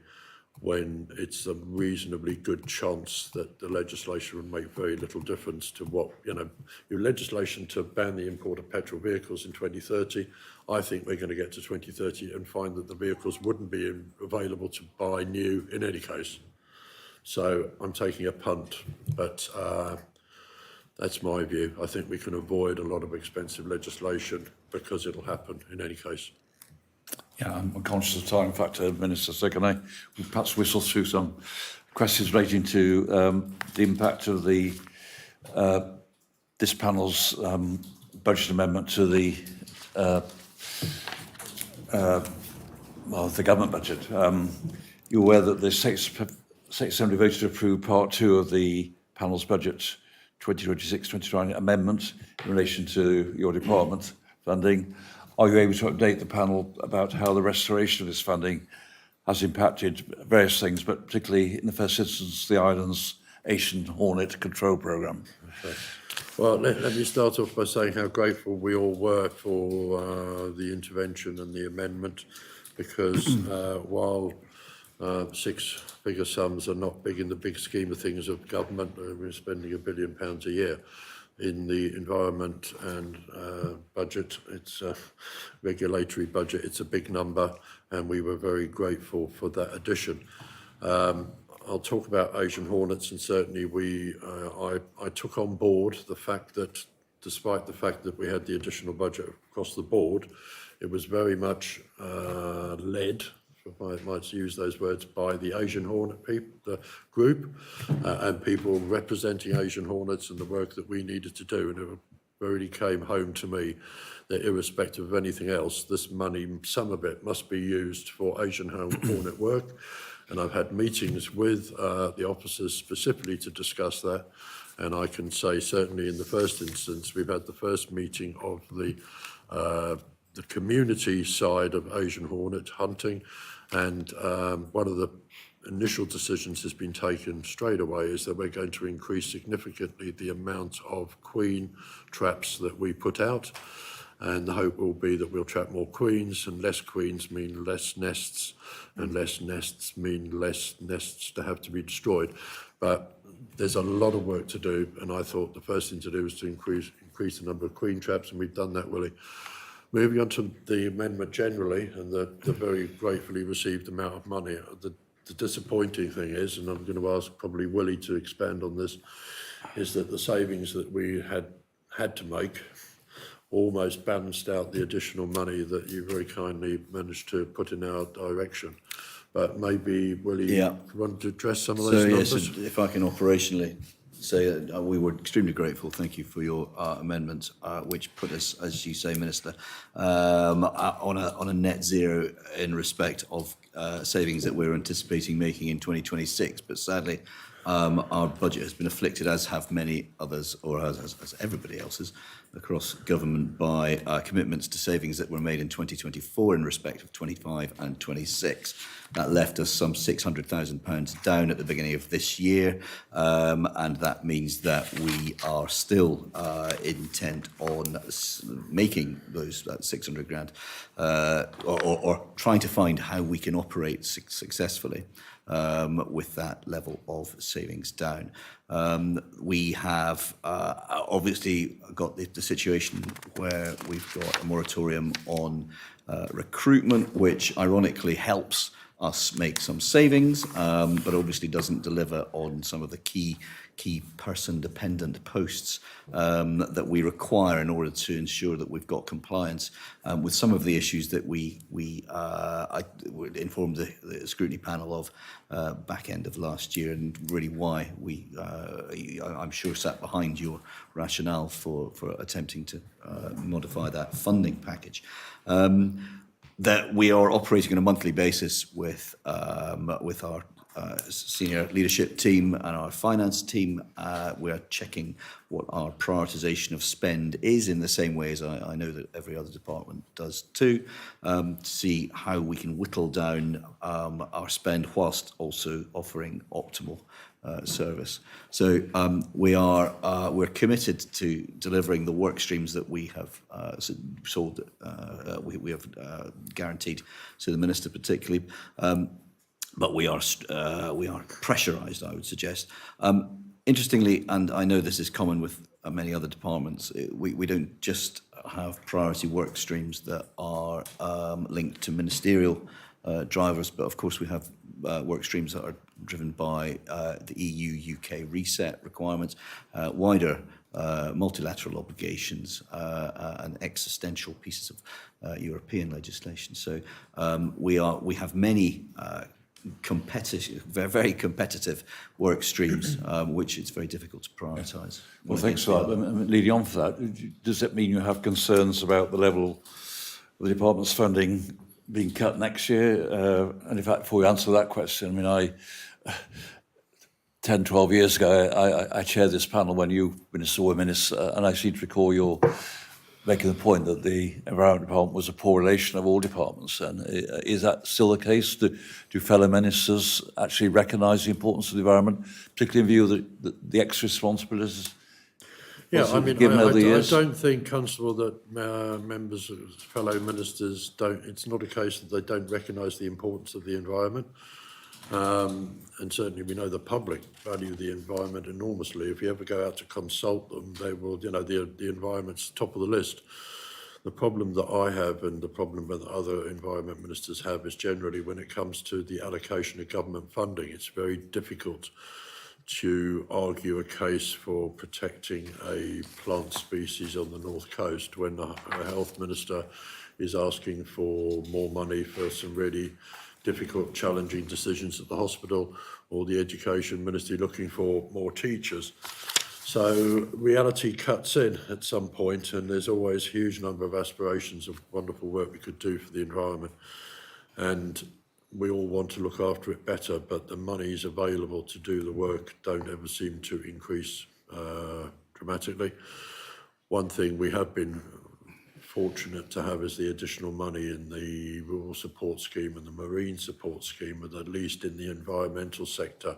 Speaker 5: when it's a reasonably good chance that the legislation would make very little difference to what, your legislation to ban the import of petrol vehicles in 2030, I think we're going to get to 2030 and find that the vehicles wouldn't be available to buy new in any case. So I'm taking a punt, but that's my view. I think we can avoid a lot of expensive legislation because it'll happen in any case.
Speaker 8: Yeah, I'm conscious of time. In fact, Minister, so can I perhaps whistle through some questions relating to the impact of the this panel's budget amendment to the government budget. You're aware that the State Assembly voted to approve Part 2 of the panel's budget 2026-2029 amendment in relation to your department funding. Are you able to update the panel about how the restoration of this funding has impacted various things, but particularly in the first instance, the island's Asian Hornet control programme?
Speaker 5: Okay. Well, let me start off by saying how grateful we all were for the intervention and the amendment, because while six-figure sums are not big in the big scheme of things of government, we're spending £1 billion a year in the environment and budget. It's a regulatory budget. It's a big number, and we were very grateful for that addition. I'll talk about Asian Hornets, and certainly I took on board the fact that despite the fact that we had the additional budget across the board, it was very much led, if I might use those words, by the Asian Hornet the group and people representing Asian Hornets and the work that we needed to do. And it really came home to me that irrespective of anything else, this money, some of it must be used for Asian Hornet work. And I've had meetings with the officers specifically to discuss that. And I can say certainly in the first instance, we've had the first meeting of the community side of Asian Hornet hunting. And one of the initial decisions has been taken straight away is that we're going to increase significantly the amount of queen traps that we put out. And the hope will be that we'll trap more queens, and less queens mean less nests, and less nests mean less nests to have to be destroyed. But there's a lot of work to do, and I thought the first thing to do was to increase the number of queen traps, and we've done that, Willie. Moving on to the amendment generally, and the very gratefully received amount of money. The disappointing thing is, and I'm going to ask probably Willie to expand on this, is that the savings that we had to make almost balanced out the additional money that you very kindly managed to put in our direction. But maybe, Willie, you want to address some of those numbers?
Speaker 7: Yes, if I can operationally say we were extremely grateful. Thank you for your amendment, which put us, as you say, Minister, on a net zero in respect of savings that we're anticipating making in 2026. But sadly, our budget has been afflicted, as have many others, or as everybody else's, across government by commitments to savings that were made in 2024 in respect of 25 and 26. That left us some £600,000 down at the beginning of this year, and that means that we are still intent on making that 600 grand, or trying to find how we can operate successfully with that level of savings down. We have obviously got the situation where we've got a moratorium on recruitment, which ironically helps us make some savings, but obviously doesn't deliver on some of the key person-dependent posts that we require in order to ensure that we've got compliance with some of the issues that I informed the scrutiny panel of back end of last year, and really why I'm sure sat behind your rationale for attempting to modify that funding package. that we are operating on a monthly basis with our senior leadership team and our finance team. We're checking what our prioritisation of spend is in the same way as I know that every other department does too, to see how we can whittle down our spend whilst also offering optimal service. So we're committed to delivering the work streams that we have we have guaranteed to the Minister particularly. But we are pressurised, I would suggest. Interestingly, and I know this is common with many other departments, we don't just have priority work streams that are linked to ministerial drivers, but of course we have work streams that are driven by the EU-UK reset requirements, wider multilateral obligations and existential pieces of European legislation. So we have many very competitive work streams, which it's very difficult to prioritise.
Speaker 8: Well, thanks for that. And leading on for that, does that mean you have concerns about the level of the department's funding being cut next year? And in fact, before you answer that question, I mean, 10, 12 years ago, I chaired this panel when you were Minister, and I seem to recall your making the point that the Environment Department was a poor relation of all departments. And is that still the case? Do fellow ministers actually recognise the importance of the environment, particularly in view of the extra responsibilities?
Speaker 5: Yeah, I mean,
Speaker 8: given over the
Speaker 5: I
Speaker 8: years?
Speaker 5: don't think, Constable, that members, fellow ministers don't, it's not a case that they don't recognise the importance of the environment. And certainly we know the public value the environment enormously. If you ever go out to consult them, they will, the environment's top of the list. The problem that I have and the problem that other environment ministers have is generally when it comes to the allocation of government funding, it's very difficult to argue a case for protecting a plant species on the North Coast when the health minister is asking for more money for some really difficult, challenging decisions at the hospital, or the education ministry looking for more teachers. So reality cuts in at some point, and there's always a huge number of aspirations of wonderful work we could do for the environment. And we all want to look after it better, but the monies available to do the work don't ever seem to increase dramatically. One thing we have been fortunate to have is the additional money in the rural support scheme and the marine support scheme, and at least in the environmental sector.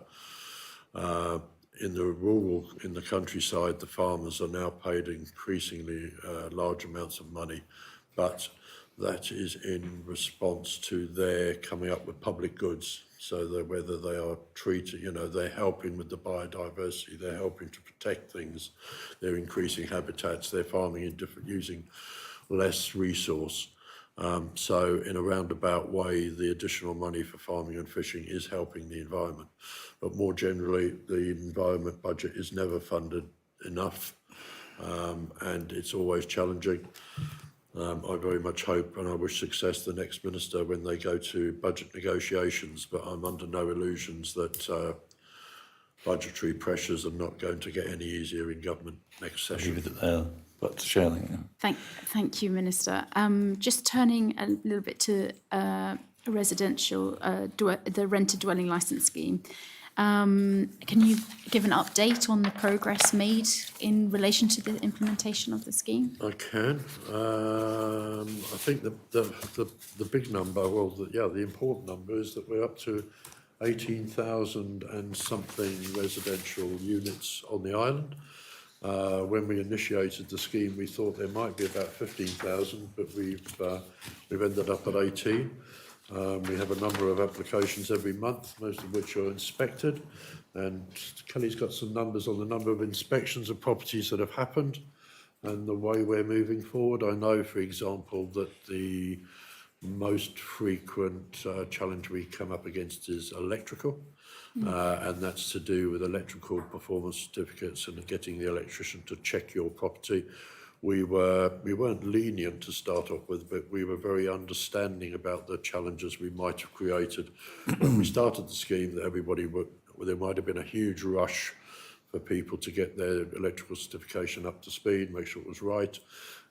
Speaker 5: In the countryside, the farmers are now paid increasingly large amounts of money, but that is in response to their coming up with public goods. So that whether they are treating, they're helping with the biodiversity, they're helping to protect things, they're increasing habitats, they're farming in using less resource. So in a roundabout way, the additional money for farming and fishing is helping the environment. But more generally, the environment budget is never funded enough, and it's always challenging. I very much hope and I wish success to the next minister when they go to budget negotiations, but I'm under no illusions that budgetary pressures are not going to get any easier in government next session.
Speaker 8: Leave it there. But Shirley, yeah.
Speaker 1: Thank you, Minister. Just turning a little bit to residential, the rented dwelling licence scheme. Can you give an update on the progress made in relation to the implementation of the scheme?
Speaker 5: I can. I think the big number, the important number is that we're up to 18,000 and something residential units on the island. When we initiated the scheme, we thought there might be about 15,000, but we've ended up at 18. We have a number of applications every month, most of which are inspected. And Kelly's got some numbers on the number of inspections of properties that have happened and the way we're moving forward. I know, for example, that the most frequent challenge we come up against is electrical. And that's to do with electrical performance certificates and getting the electrician to check your property. We weren't lenient to start off with, but we were very understanding about the challenges we might have created. When we started the scheme, there might have been a huge rush for people to get their electrical certification up to speed, make sure it was right.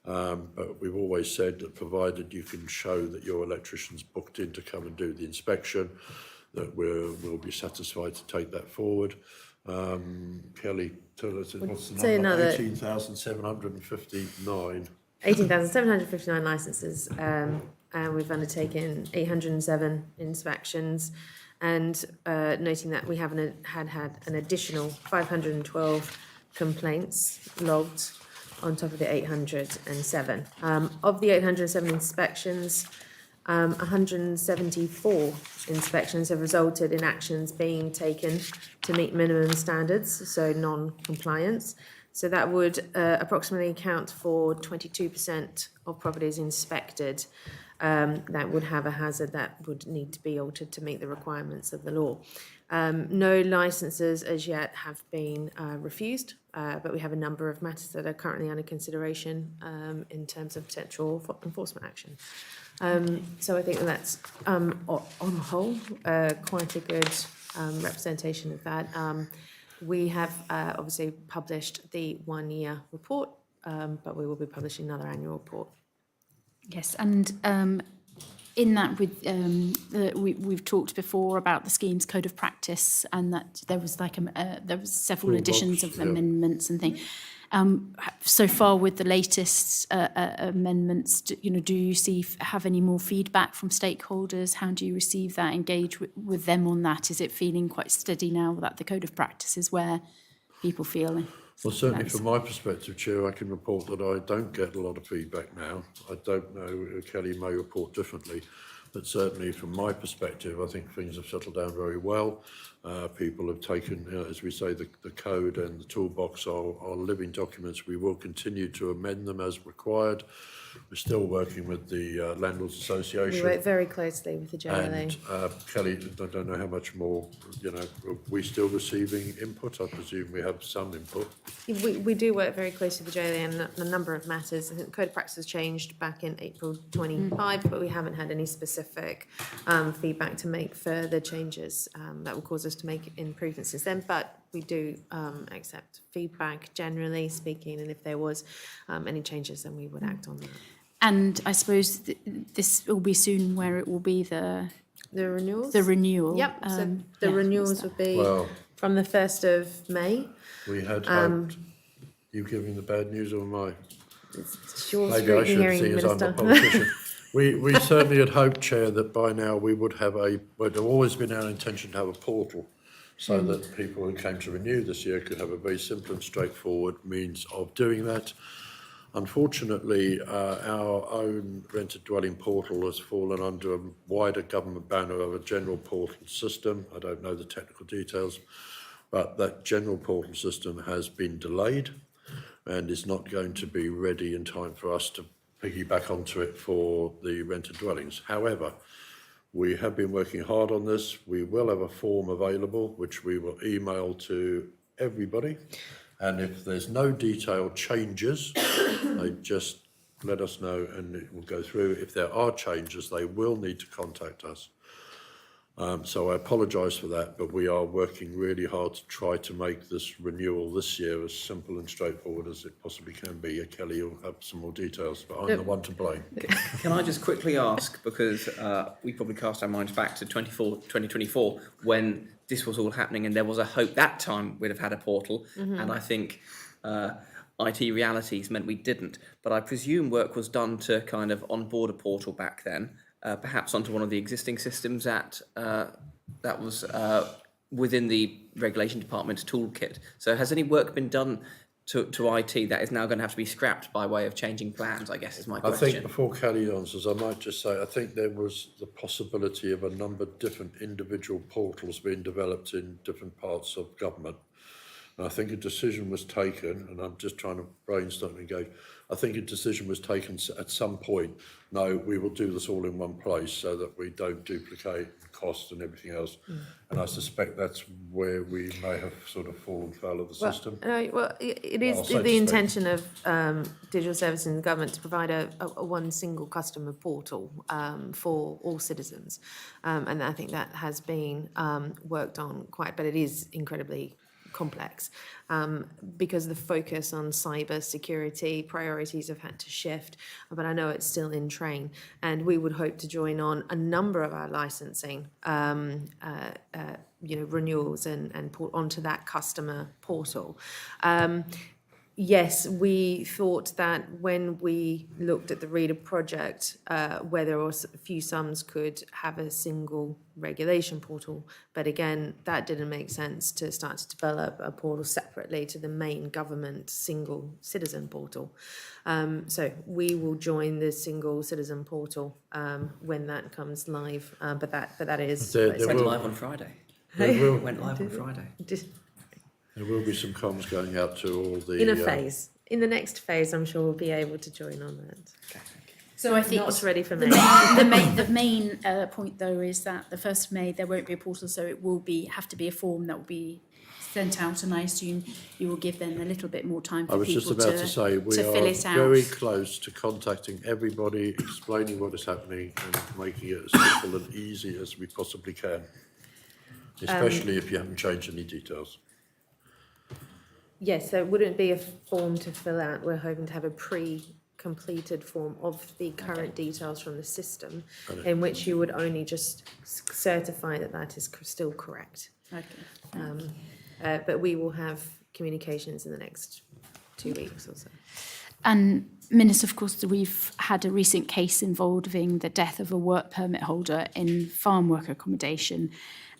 Speaker 5: But we've always said that provided you can show that your electrician's booked in to come and do the inspection, that we'll be satisfied to take that forward. Kelly, tell us what's the
Speaker 6: say
Speaker 5: number?
Speaker 6: another-
Speaker 5: 18,759.
Speaker 6: 18,759 licences, and we've undertaken 807 inspections, and noting that we haven't had an additional 512 complaints logged on top of the 807. Of the 807 inspections, 174 inspections have resulted in actions being taken to meet minimum standards, so non-compliance. So that would approximately account for 22% of properties inspected that would have a hazard that would need to be altered to meet the requirements of the law. No licences as yet have been refused, but we have a number of matters that are currently under consideration in terms of potential enforcement action. So I think that's, on the whole, quite a good representation of that. We have obviously published the 1-year report, but we will be publishing another annual report.
Speaker 1: Yes, and in that, we've talked before about the scheme's code of practice, and that there was several additions of amendments and things. So far, with the latest amendments, do you have any more feedback from stakeholders? How do you receive that? Engage with them on that? Is it feeling quite steady now that the code of practice is where people feel?
Speaker 5: Well, certainly from my perspective, Chair, I can report that I don't get a lot of feedback now. I don't know, Kelly may report differently, but certainly from my perspective, I think things have settled down very well. People have taken, as we say, the code and the toolbox are living documents. We will continue to amend them as required. We're still working with the Landlords Association.
Speaker 6: We work very closely with the JLA.
Speaker 5: And Kelly, I don't know how much more, are we still receiving input? I presume we have some input.
Speaker 6: We do work very closely with the JLA on a number of matters. I think the code of practice was changed back in April 25, but we haven't had any specific feedback to make further changes that will cause us to make improvements since then. But we do accept feedback, generally speaking, and if there was any changes, then we would act on that.
Speaker 1: And I suppose this will be soon where it will be the
Speaker 6: renewals?
Speaker 1: the renewal.
Speaker 6: Yep, so the
Speaker 1: yeah,
Speaker 6: renewals would be
Speaker 5: Well,
Speaker 6: from the 1st of May.
Speaker 5: we had hoped, you giving the bad news or am I?
Speaker 6: It's your
Speaker 5: Maybe I
Speaker 6: scrutiny
Speaker 5: should
Speaker 6: hearing,
Speaker 5: see as I'm
Speaker 6: Minister.
Speaker 5: a politician. We certainly had hoped, Chair, that by now we would have well, it's always been our intention to have a portal so that people who came to renew this year could have a very simple and straightforward means of doing that. Unfortunately, our own rented dwelling portal has fallen under a wider government banner of a general portal system. I don't know the technical details, but that general portal system has been delayed and is not going to be ready in time for us to piggyback onto it for the rented dwellings. However, we have been working hard on this. We will have a form available, which we will email to everybody. And if there's no detailed changes, they just let us know and it will go through. If there are changes, they will need to contact us. So I apologise for that, but we are working really hard to try to make this renewal this year as simple and straightforward as it possibly can be. Kelly will have some more details, but I'm the one to blame.
Speaker 3: Can I just quickly ask, because we probably cast our minds back to 2024 when this was all happening and there was a hope that time we'd have had a portal, and I think IT realities meant we didn't. But I presume work was done to kind of onboard a portal back then, perhaps onto one of the existing systems that was within the regulation department's toolkit. So has any work been done to IT that is now going to have to be scrapped by way of changing plans, I guess is my
Speaker 5: I
Speaker 3: question.
Speaker 5: think before Kelly answers, I might just say, I think there was the possibility of a number of different individual portals being developed in different parts of government. And I think a decision was taken, and I'm just trying to brainstorm and engage, I think a decision was taken at some point, no, we will do this all in one place so that we don't duplicate costs and everything else. And I suspect that's where we may have sort of fallen foul of the system.
Speaker 6: It is
Speaker 5: Well, so to
Speaker 6: the
Speaker 5: speak.
Speaker 6: intention of digital services in the government to provide a one single customer portal for all citizens. And I think that has been worked on quite, but it is incredibly complex because the focus on cyber security priorities have had to shift, but I know it's still in train, and we would hope to join on a number of our licensing renewals and put onto that customer portal. Yes, we thought that when we looked at the READER project, whether a few sums could have a single regulation portal, but again, that didn't make sense to start to develop a portal separately to the main government single citizen portal. So we will join the single citizen portal when that comes live, but that is...
Speaker 5: There
Speaker 3: It went
Speaker 5: will-
Speaker 3: live on Friday.
Speaker 5: There will,
Speaker 3: It went live on Friday.
Speaker 5: there will be some comms going out to all the...
Speaker 6: In a phase. In the next phase, I'm sure we'll be able to join on that.
Speaker 1: So I think
Speaker 6: Not ready for
Speaker 1: the
Speaker 6: May.
Speaker 1: the main point though is that the 1st of May there won't be a portal, so it will have to be a form that will be sent out, and I assume you will give them a little bit more time for
Speaker 5: I was
Speaker 1: people
Speaker 5: just about to say, we
Speaker 1: to fill
Speaker 5: are
Speaker 1: it out.
Speaker 5: very close to contacting everybody, explaining what is happening and making it as simple and easy as we possibly can, especially if you haven't changed any details.
Speaker 6: Yes, so it wouldn't be a form to fill out. We're hoping to have a pre-completed form of the current details from the system, in which you would only just certify that that is still correct.
Speaker 1: Okay.
Speaker 6: But we will have communications in the next 2 weeks or so.
Speaker 1: And Minister, of course, we've had a recent case involving the death of a work permit holder in farm worker accommodation,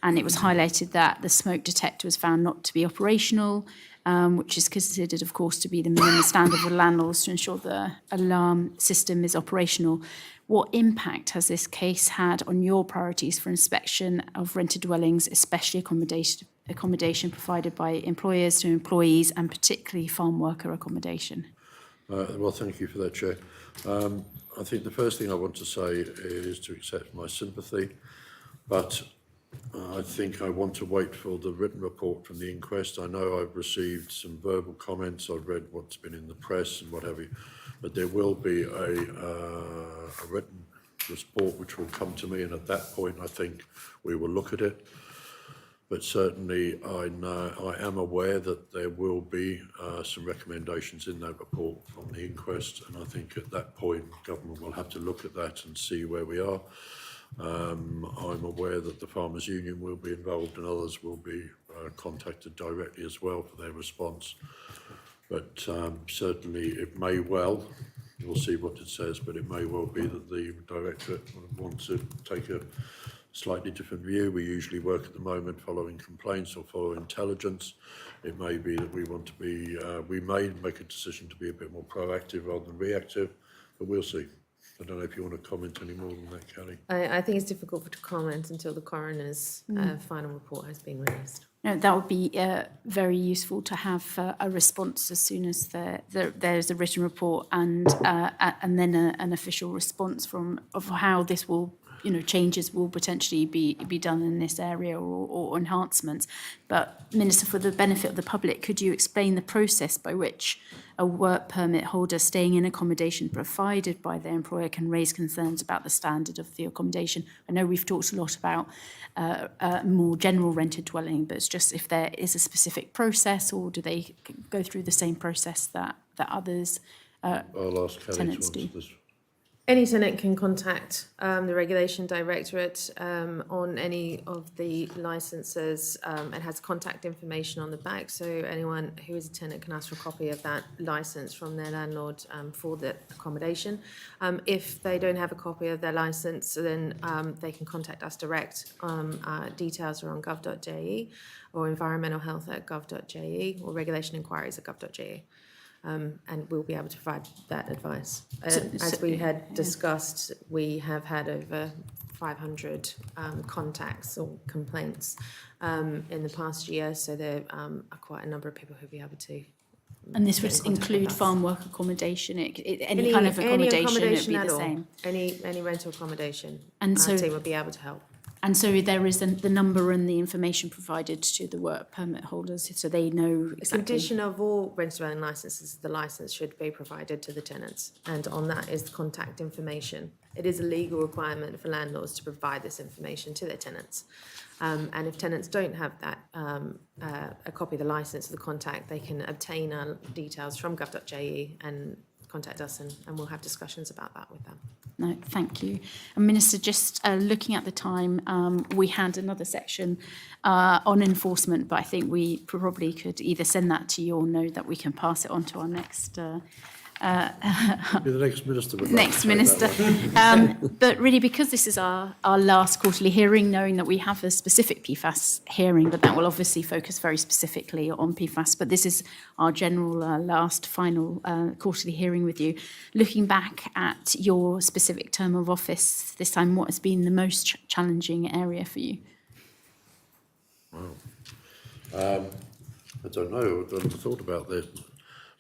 Speaker 1: and it was highlighted that the smoke detector was found not to be operational, which is considered, of course, to be the minimum standard for landlords to ensure the alarm system is operational. What impact has this case had on your priorities for inspection of rented dwellings, especially accommodation provided by employers to employees, and particularly farm worker accommodation?
Speaker 5: Well, thank you for that, Chair. I think the first thing I want to say is to accept my sympathy, but I think I want to wait for the written report from the inquest. I know I've received some verbal comments, I've read what's been in the press and what have you, but there will be a written report which will come to me, and at that point I think we will look at it. But certainly I am aware that there will be some recommendations in that report from the inquest, and I think at that point government will have to look at that and see where we are. I'm aware that the Farmers Union will be involved and others will be contacted directly as well for their response. But certainly it may well, we'll see what it says, but it may well be that the Directorate want to take a slightly different view. We usually work at the moment following complaints or following intelligence. It may be that we want to be, we may make a decision to be a bit more proactive rather than reactive, but we'll see. I don't know if you want to comment any more than that, Kelly.
Speaker 6: I think it's difficult to comment until the coroner's final report has been released.
Speaker 1: No, that would be very useful to have a response as soon as there's a written report and then an official response of how this will, changes will potentially be done in this area or enhancements. But Minister, for the benefit of the public, could you explain the process by which a work permit holder staying in accommodation provided by their employer can raise concerns about the standard of the accommodation? I know we've talked a lot about more general rented dwelling, but it's just if there is a specific process, or do they go through the same process that others
Speaker 5: I'll ask Kelly to
Speaker 1: tenants
Speaker 5: answer
Speaker 1: do?
Speaker 5: this.
Speaker 6: Any tenant can contact the Regulation Directorate on any of the licences. It has contact information on the back, so anyone who is a tenant can ask for a copy of that licence from their landlord for the accommodation. If they don't have a copy of their licence, then they can contact us direct. Details are on gov.je or environmentalhealth@gov.je or regulationinquiries@gov.je. And we'll be able to provide that advice. As we had discussed, we have had over 500 contacts or complaints in the past year, so there are quite a number of people who'll be able to.
Speaker 1: And this would
Speaker 6: get in contact
Speaker 1: include
Speaker 6: with us.
Speaker 1: farm work accommodation, any kind of accommodation, it would be
Speaker 6: at
Speaker 1: the
Speaker 6: all.
Speaker 1: same.
Speaker 6: Any rental accommodation.
Speaker 1: And
Speaker 6: our
Speaker 1: so-
Speaker 6: team will be able to help.
Speaker 1: And so there is the number and the information provided to the work permit holders, so they know
Speaker 6: The
Speaker 1: exactly.
Speaker 6: condition of all rent dwelling licences, the licence should be provided to the tenants, and on that is contact information. It is a legal requirement for landlords to provide this information to their tenants. And if tenants don't have that, a copy of the licence or the contact, they can obtain our details from gov.je and contact us, and we'll have discussions about that with them.
Speaker 1: No, thank you. And Minister, just looking at the time, we had another section on enforcement, but I think we probably could either send that to you or know that we can pass it on to our next
Speaker 5: Be the next minister. would like
Speaker 1: next
Speaker 5: to take
Speaker 1: minister.
Speaker 5: that one.
Speaker 1: But really, because this is our last quarterly hearing, knowing that we have a specific PFAS hearing, but that will obviously focus very specifically on PFAS. But this is our general last final quarterly hearing with you. Looking back at your specific term of office this time, what has been the most challenging area for you?
Speaker 5: I don't know. I haven't thought about this.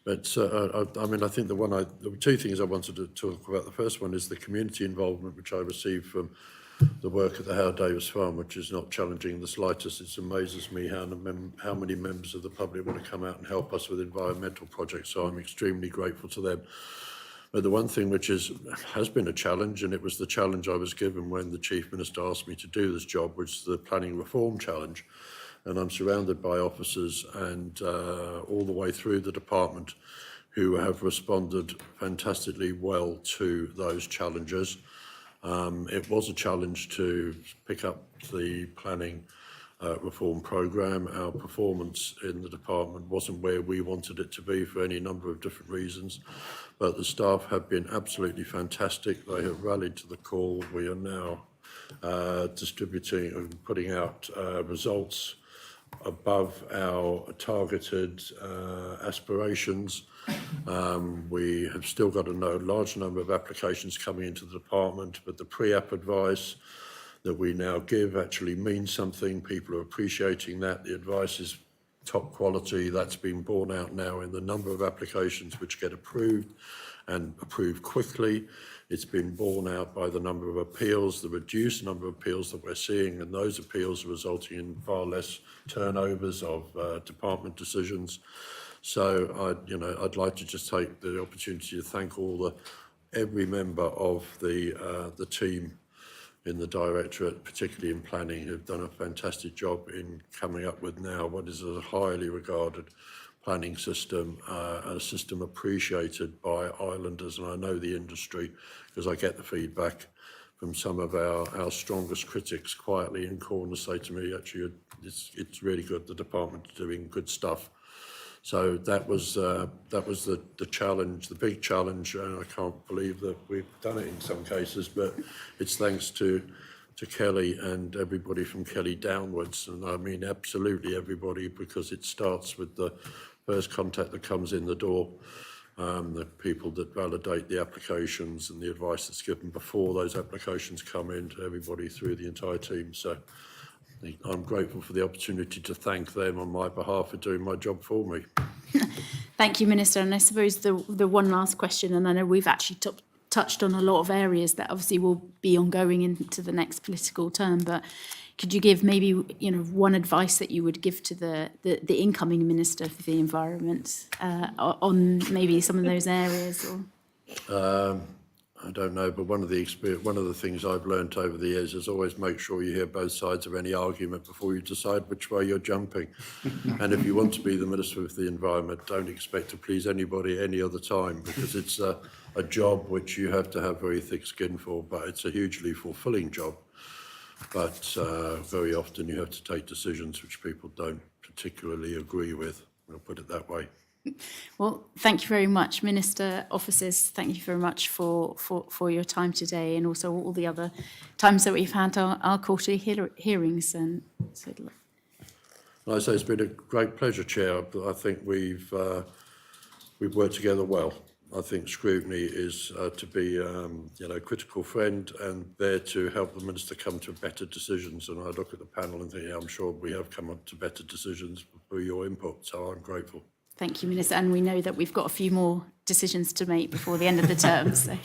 Speaker 5: But I mean, I think there were two things I wanted to talk about. The first one is the community involvement, which I received from the work at the Howard Davis Farm, which is not challenging in the slightest. It amazes me how many members of the public want to come out and help us with environmental projects. So I'm extremely grateful to them. But the one thing which has been a challenge, and it was the challenge I was given when the Chief Minister asked me to do this job, was the planning reform challenge. And I'm surrounded by officers and all the way through the department who have responded fantastically well to those challenges. It was a challenge to pick up the planning reform programme. Our performance in the department wasn't where we wanted it to be for any number of different reasons, but the staff have been absolutely fantastic. They have rallied to the call. We are now distributing and putting out results above our targeted aspirations. We have still got a large number of applications coming into the department, but the pre-app advice that we now give actually means something. People are appreciating that. The advice is top quality. That's been borne out now in the number of applications which get approved and approved quickly. It's been borne out by the number of appeals, the reduced number of appeals that we're seeing, and those appeals are resulting in far less turnovers of department decisions. So I'd like to just take the opportunity to thank every member of the team in the Directorate, particularly in planning, who've done a fantastic job in coming up with now what is a highly regarded planning system, and a system appreciated by islanders, and I know the industry because I get the feedback from some of our strongest critics quietly in corners say to me, actually, it's really good, the department is doing good stuff. So that was the challenge, the big challenge, and I can't believe that we've done it in some cases, but it's thanks to Kelly and everybody from Kelly downwards, and I mean absolutely everybody, because it starts with the first contact that comes in the door, the people that validate the applications and the advice that's given before those applications come in, to everybody through the entire team. So I'm grateful for the opportunity to thank them on my behalf for doing my job for me.
Speaker 1: Thank you, Minister. And I suppose the one last question, and I know we've actually touched on a lot of areas that obviously will be ongoing into the next political term, but could you give maybe one advice that you would give to the incoming Minister for the Environment on maybe some of those areas? Or?
Speaker 5: I don't know, but one of the things I've learnt over the years is always make sure you hear both sides of any argument before you decide which way you're jumping. And if you want to be the Minister of the Environment, don't expect to please anybody any other time, because it's a job which you have to have very thick skin for, but it's a hugely fulfilling job. But very often you have to take decisions which people don't particularly agree with. I'll put it that way.
Speaker 1: Well, thank you very much, Minister, officers. Thank you very much for your time today, and also all the other times that we've had our quarterly hearings. And so,
Speaker 5: Like I say, it's been a great pleasure, Chair. I think we've worked together well. I think scrutiny is to be a critical friend and there to help the Minister come to better decisions. And I look at the panel and think, yeah, I'm sure we have come up to better decisions through your input. So I'm grateful.
Speaker 1: thank you, Minister. And we know that we've got a few more decisions to make before the end of the term. So.